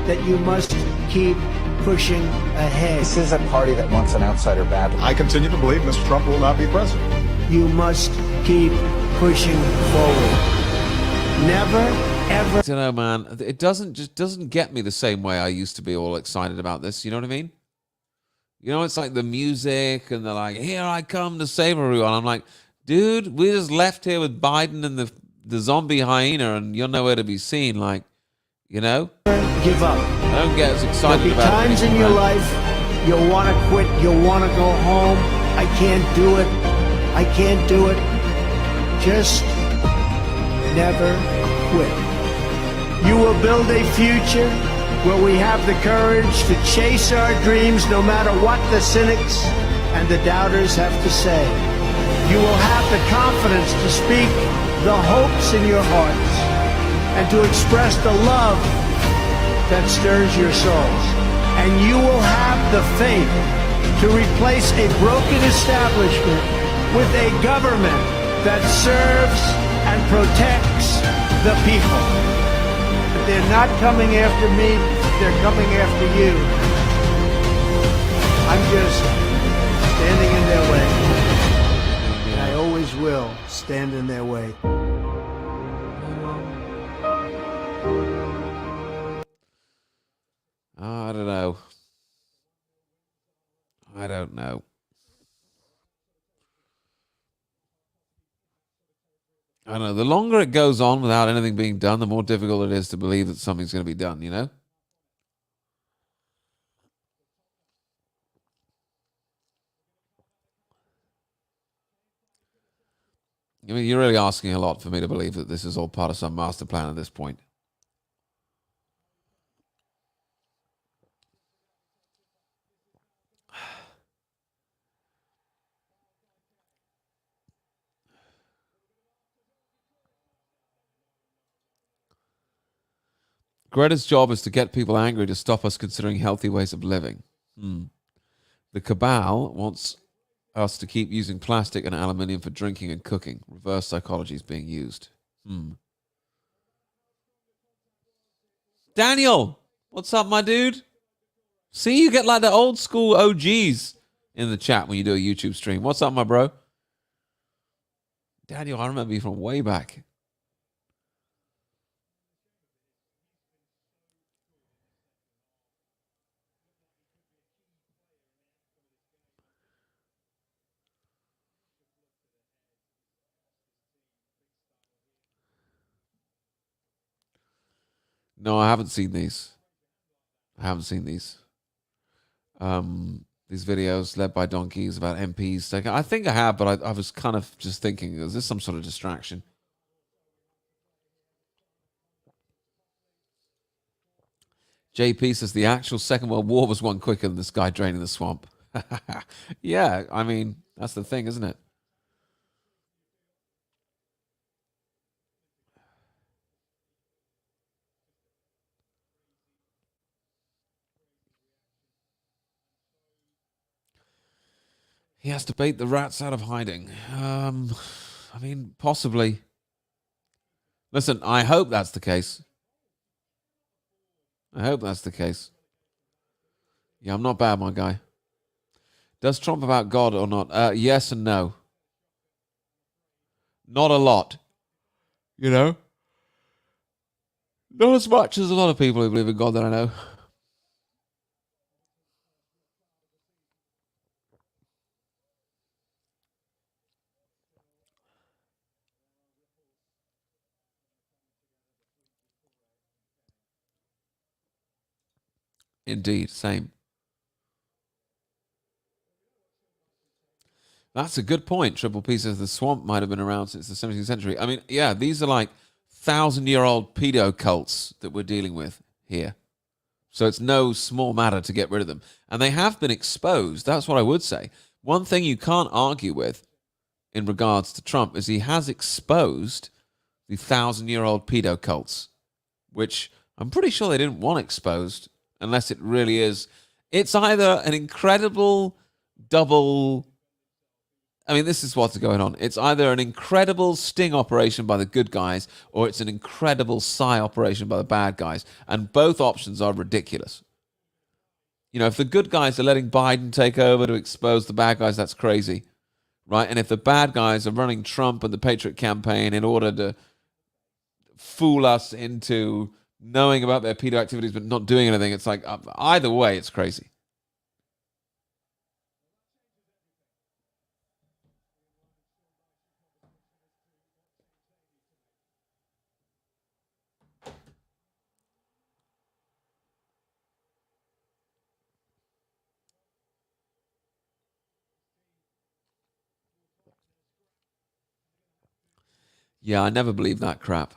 that you must keep pushing ahead. This is a party that wants an outsider badly. I continue to believe Mr. Trump will not be president. You must keep pushing forward. Never, ever. I don't know, man. It doesn't get me the same way I used to be all excited about this. You know what I mean? You know, it's like the music and they're like, here I come to save everyone. I'm like, dude, we just left here with Biden and the zombie hyena and you're nowhere to be seen. Like, you know? Give up. I don't get as excited There'll be about it. times in your life you'll want to quit, you'll want to go home. I can't do it. I can't do it. Just never quit. You will build a future where we have the courage to chase our dreams no matter what the cynics and the doubters have to say. You will have the confidence to speak the hopes in your hearts and to express the love that stirs your souls. And you will have the faith to replace a broken establishment with a government that serves and protects the people. They're not coming after me, they're coming after you. I'm just standing in their way. And I always will stand in their way. I don't know. I don't know. I don't know. The longer it goes on without anything being done, the more difficult it is to believe that something's going to be done, you know? I mean, you're really asking a lot for me to believe that this is all part of some master plan at this point. Greta's job is to get people angry to stop us considering healthy ways of living. The cabal wants us to keep using plastic and aluminium for drinking and cooking. Reverse psychology is being used. Daniel, what's up, my dude? See, you get like the old school OGs in the chat when you do a YouTube stream. What's up, my bro? Daniel, I remember you from way back. No, I haven't seen these. I haven't seen these. These videos led by donkeys about MPs. I think I have, but I was kind of just thinking, is this some sort of distraction? JP says the actual Second World War was won quicker than this guy draining the swamp. Yeah, I mean, that's the thing, isn't it? He has to bait the rats out of hiding. I mean, possibly. Listen, I hope that's the case. I hope that's the case. Yeah, I'm not bad, my guy. Does Trump about God or not? Yes and no. Not a lot. You know? Not as much as a lot of people who believe in God that I know. Indeed, same. That's a good point. Triple P says the swamp might have been around since the 17th century. I mean, yeah, these are like 1,000-year-old pedo cults that we're dealing with here. So it's no small matter to get rid of them. And they have been exposed. That's what I would say. One thing you can't argue with in regards to Trump is he has exposed the 1,000-year-old pedo cults, which I'm pretty sure they didn't want exposed unless it really is. It's either an incredible double... I mean, this is what's going on. It's either an incredible sting operation by the good guys or it's an incredible psi operation by the bad guys. And both options are ridiculous. You know, if the good guys are letting Biden take over to expose the bad guys, that's crazy, right? And if the bad guys are running Trump and the Patriot campaign in order to fool us into knowing about their pedo activities but not doing anything, it's like, either way, it's crazy. Yeah, I never believed that crap.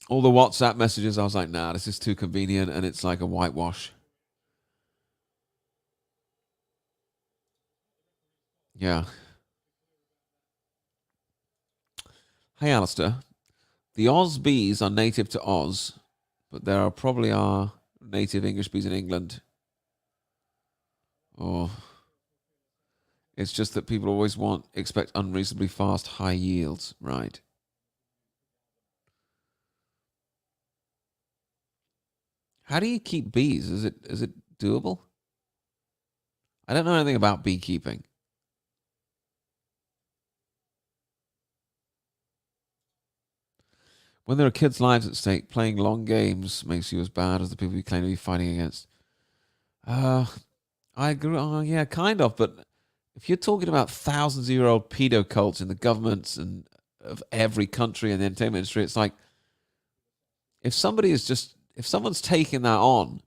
All the WhatsApp messages, I was like, nah, this is too convenient, and it's like a whitewash. Yeah. Hey, Alistair. The Oz bees are native to Oz, but there are probably native English bees in England. Or it's just that people always expect unreasonably fast, high yields, right? How do you keep bees? Is it doable? I don't know anything about beekeeping. When there are kids' lives at stake, playing long games makes you as bad as the people you claim to be fighting against. I agree. Yeah, kind of. But if you're talking about thousands-year-old pedo cults in the governments and of every country in the entertainment industry, it's like if someone's taking that on,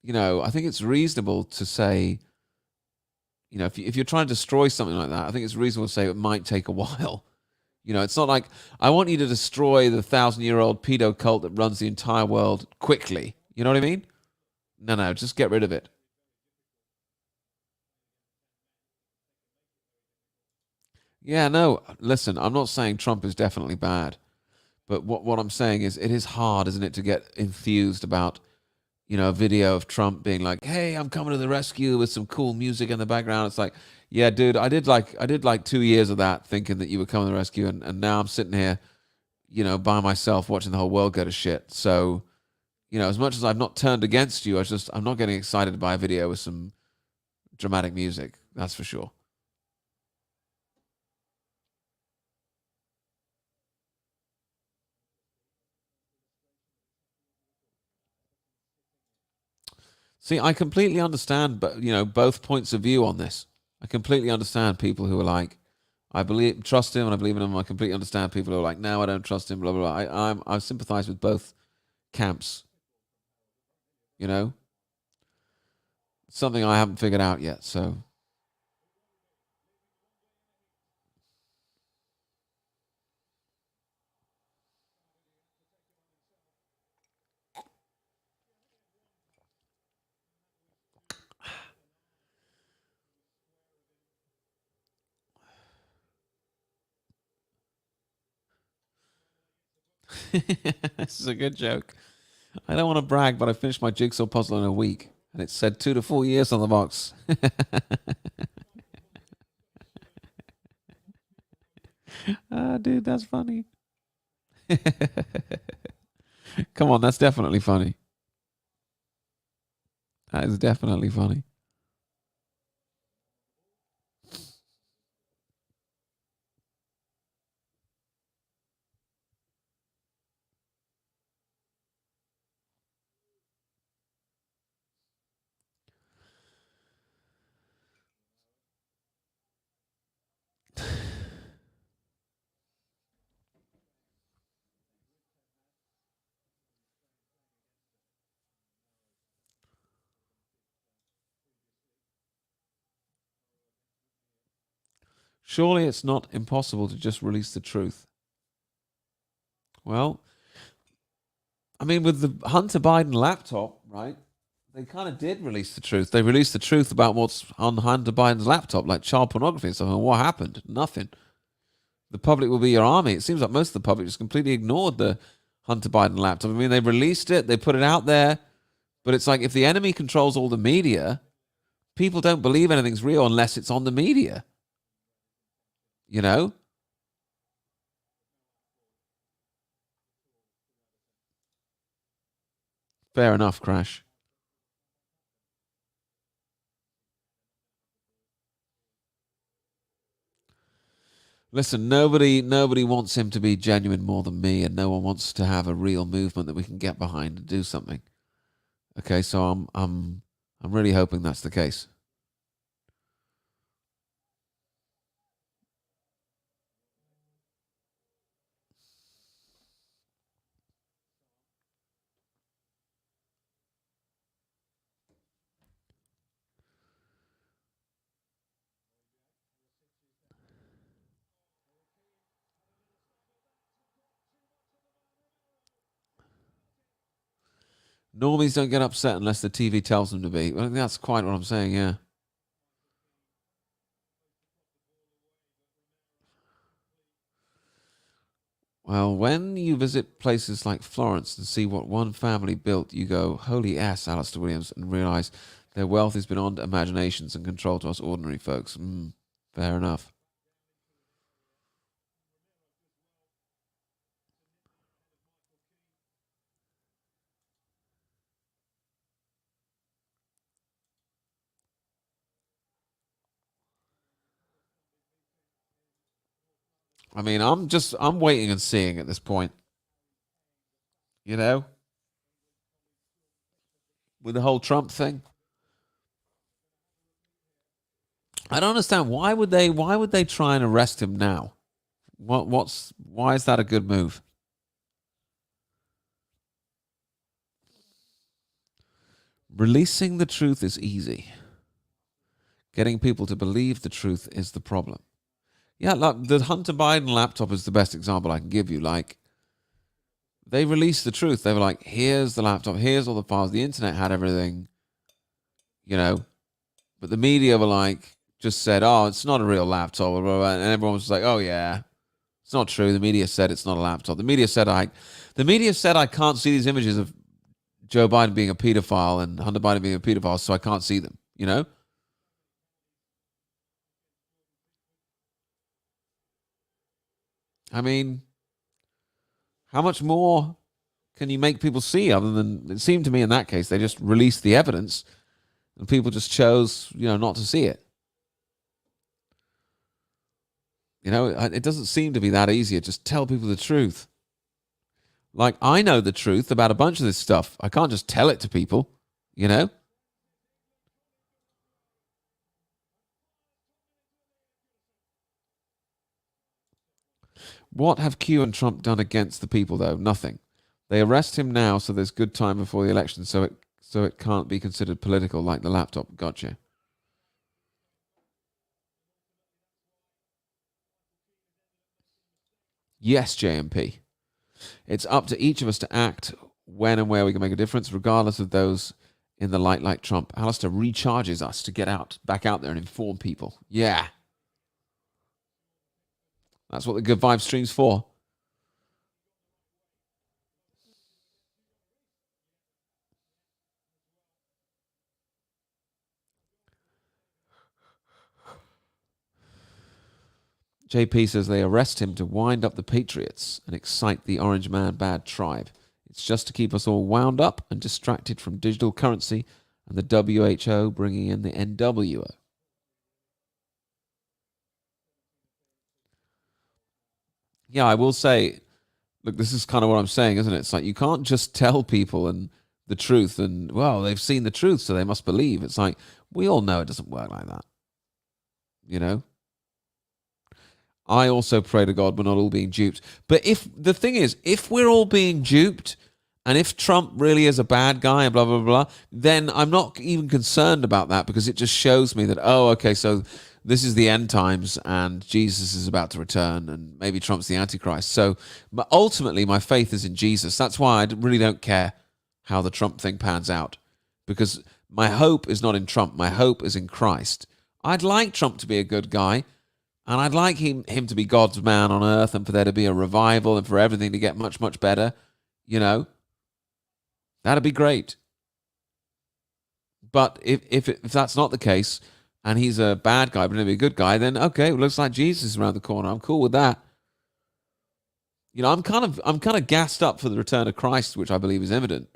you know, I think it's reasonable to say, you know, if you're trying to destroy something like that, I think it's reasonable to say it might take a while. You know, it's not like I want you to destroy the 1,000-year-old pedo cult that runs the entire world quickly. You know what I mean? No, just get rid of it. Yeah, no, listen, I'm not saying Trump is definitely bad. But what I'm saying is it is hard, isn't it, to get enthused about, you know, a video of Trump being like, hey, I'm coming to the rescue with some cool music in the background. It's like, yeah, dude, I did like 2 years of that thinking that you were coming to the rescue. And now I'm sitting here, you know, by myself watching the whole world go to shit. So, you know, as much as I've not turned against you, I'm not getting excited by a video with some dramatic music. That's for sure. See, I completely understand, but you know, both points of view on this. I completely understand people who are like, trust him, and I believe in him. I completely understand people who are like, no, I don't trust him. Blah blah blah. I sympathise with both camps. You know, it's something I haven't figured out yet. So this is a good joke. I don't want to brag, but I finished my jigsaw puzzle in a week, and it said 2 to 4 years on the box. Dude, that's funny. Come on, that's definitely funny. That is definitely funny. Surely it's not impossible to just release the truth. Well, I mean, with the Hunter Biden laptop, right, they kind of did release the truth. They released the truth about what's on Hunter Biden's laptop, like child pornography and stuff. And what happened? Nothing. The public will be your army. It seems like most of the public just completely ignored the Hunter Biden laptop. I mean, they released it, they put it out there, but it's like if the enemy controls all the media, people don't believe anything's real unless it's on the media. You know? Fair enough, Crash. Listen, nobody wants him to be genuine more than me, and no one wants to have a real movement that we can get behind and do something. Okay, so I'm really hoping that's the case. Normies don't get upset unless the TV tells them to be. I think that's quite what I'm saying, yeah. Well, when you visit places like Florence and see what one family built, you go, holy ass, Alistair Williams, and realize their wealth is beyond imaginations and control to us ordinary folks. Fair enough. I mean, I'm waiting and seeing at this point. You know? With the whole Trump thing. I don't understand. Why would they try and arrest him now? Why is that a good move? Releasing the truth is easy. Getting people to believe the truth is the problem. Yeah, like the Hunter Biden laptop is the best example I can give you. Like, they released the truth. They were like, here's the laptop, here's all the files. The internet had everything, you know. But the media were like, just said, oh, it's not a real laptop. Blah, blah, blah. And everyone was like, oh, yeah, it's not true. The media said it's not a laptop. The media said I can't see these images of Joe Biden being a pedophile and Hunter Biden being a pedophile, so I can't see them, you know. I mean, how much more can you make people see other than, it seemed to me in that case, they just released the evidence and people just chose, you know, not to see it. You know, it doesn't seem to be that easy. Just tell people the truth. Like, I know the truth about a bunch of this stuff. I can't just tell it to people, you know? What have Q and Trump done against the people, though? Nothing. They arrest him now, so there's good time before the election, so it can't be considered political like the laptop. Gotcha. Yes, JMP. It's up to each of us to act when and where we can make a difference, regardless of those in the light like Trump. Alistair recharges us to get back out there and inform people. Yeah. That's what the Good Vibe stream's for. JP says they arrest him to wind up the Patriots and excite the Orange Man Bad tribe. It's just to keep us all wound up and distracted from digital currency and the WHO bringing in the NWO. Yeah, I will say, look, this is kind of what I'm saying, isn't it? It's like you can't just tell people and the truth and, well, they've seen the truth, so they must believe. It's like, we all know it doesn't work like that. You know? I also pray to God we're not all being duped. But if the thing is, if we're all being duped, and if Trump really is a bad guy and blah, blah, blah, then I'm not even concerned about that because it just shows me that, oh, okay, so this is the end times and Jesus is about to return and maybe Trump's the Antichrist. So ultimately, my faith is in Jesus. That's why I really don't care how the Trump thing pans out, because my hope is not in Trump. My hope is in Christ. I'd like Trump to be a good guy, and I'd like him to be God's man on earth and for there to be a revival and for everything to get much, much better. You know, that'd be great. But if that's not the case, and he's a bad guy but he'll be a good guy, then okay, it looks like Jesus is around the corner. I'm cool with that. You know, I'm kind of gassed up for the return of Christ, which I believe is imminent.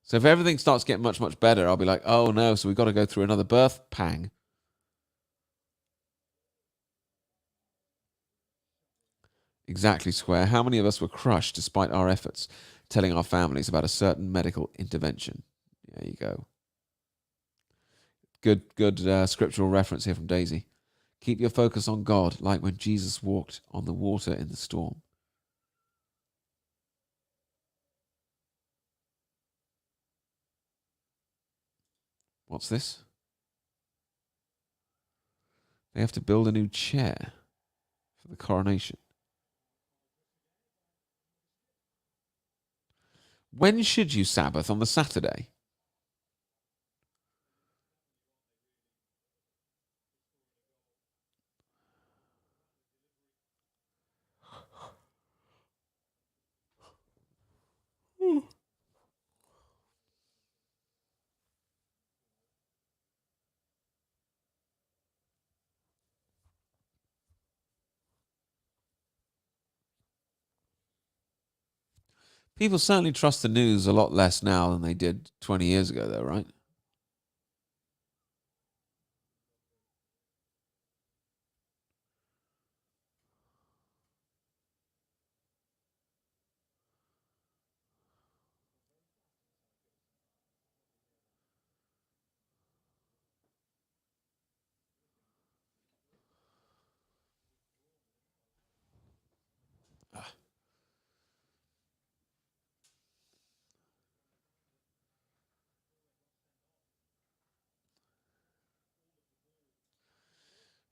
So if everything starts getting much, much better, I'll be like, oh no, so we've got to go through another birth pang. Exactly, Square. How many of us were crushed despite our efforts, telling our families about a certain medical intervention? There you go. Good scriptural reference here from Daisy. Keep your focus on God, like when Jesus walked on the water in the storm. What's this? They have to build a new chair for the coronation. When should you Sabbath? On the Saturday? People certainly trust the news a lot less now than they did 20 years ago, though, right?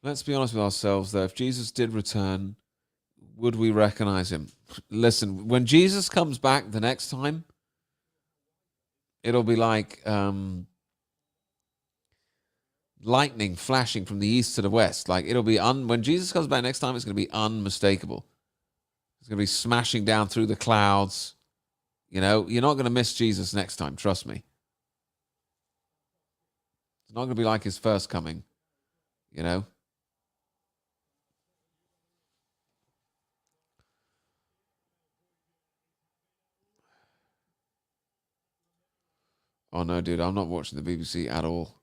Let's be honest with ourselves, though. If Jesus did return, would we recognize him? Listen, when Jesus comes back the next time, it'll be like lightning flashing from the east to the west. Like it'll be when Jesus comes back next time, it's going to be unmistakable. It's going to be smashing down through the clouds. You know, you're not going to miss Jesus next time. Trust me. It's not going to be like his first coming. You know. Oh no, dude, I'm not watching the BBC at all.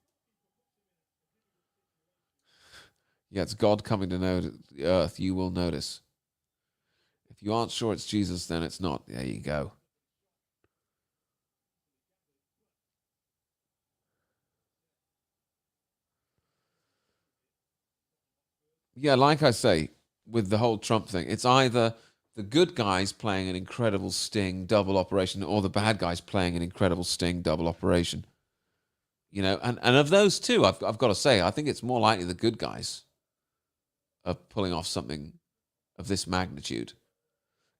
Yeah, it's God coming to know the earth. You will notice. If you aren't sure it's Jesus, then it's not. There you go. Yeah, like I say, with the whole Trump thing, it's either the good guys playing an incredible sting double operation or the bad guys playing an incredible sting double operation. You know, and of those two, I've got to say, I think it's more likely the good guys are pulling off something of this magnitude.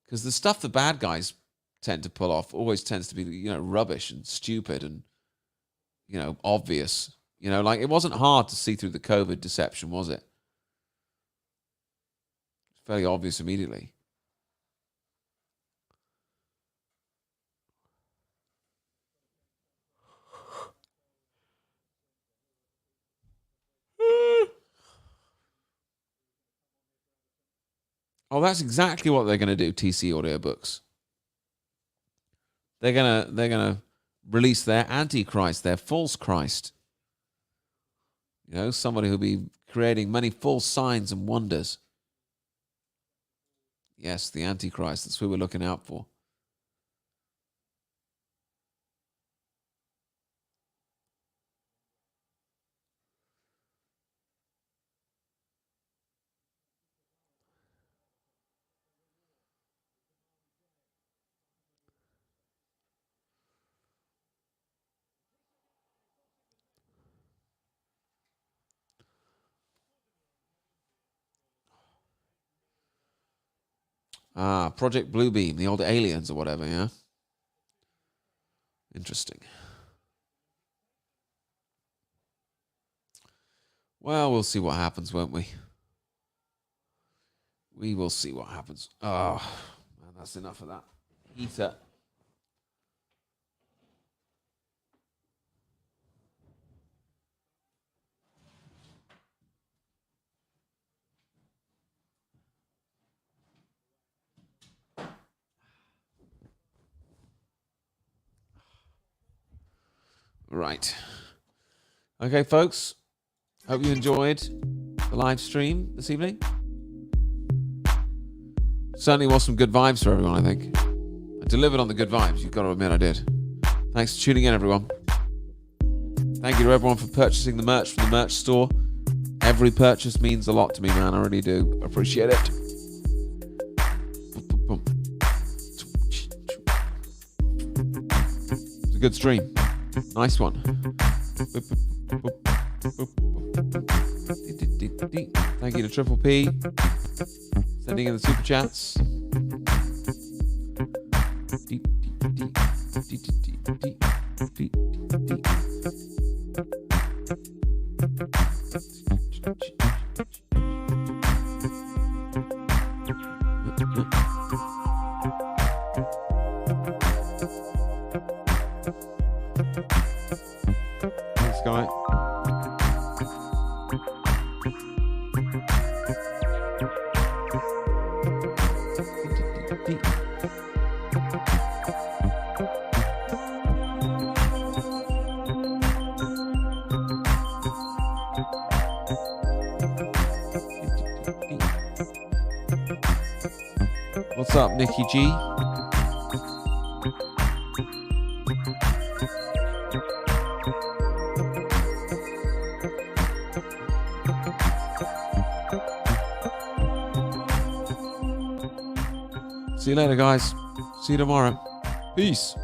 Because the stuff the bad guys tend to pull off always tends to be, you know, rubbish and stupid and, you know, obvious. You know, like it wasn't hard to see through the COVID deception, was it? It's fairly obvious immediately. Oh, that's exactly what they're going to do, TC Audiobooks. They're gonna release their antichrist, their false Christ. You know, somebody who'll be creating many false signs and wonders. Yes, the antichrist. That's who we're looking out for. Ah, Project Bluebeam, the old aliens or whatever, yeah? Interesting. Well, we'll see what happens, won't we? We will see what happens. Oh, man, that's enough of that heater. Right. Okay, folks. Hope you enjoyed the live stream this evening. Certainly was some good vibes for everyone, I think. I delivered on the good vibes. You've got to admit I did. Thanks for tuning in, everyone. Thank you to everyone for purchasing the merch from the merch store. Every purchase means a lot to me, man. I really do appreciate it. It's a good stream. Nice one. Thank you to Triple P. Sending in the super chats. Thanks, guy. What's up, Nikki G? See you later, guys. See you tomorrow. Peace.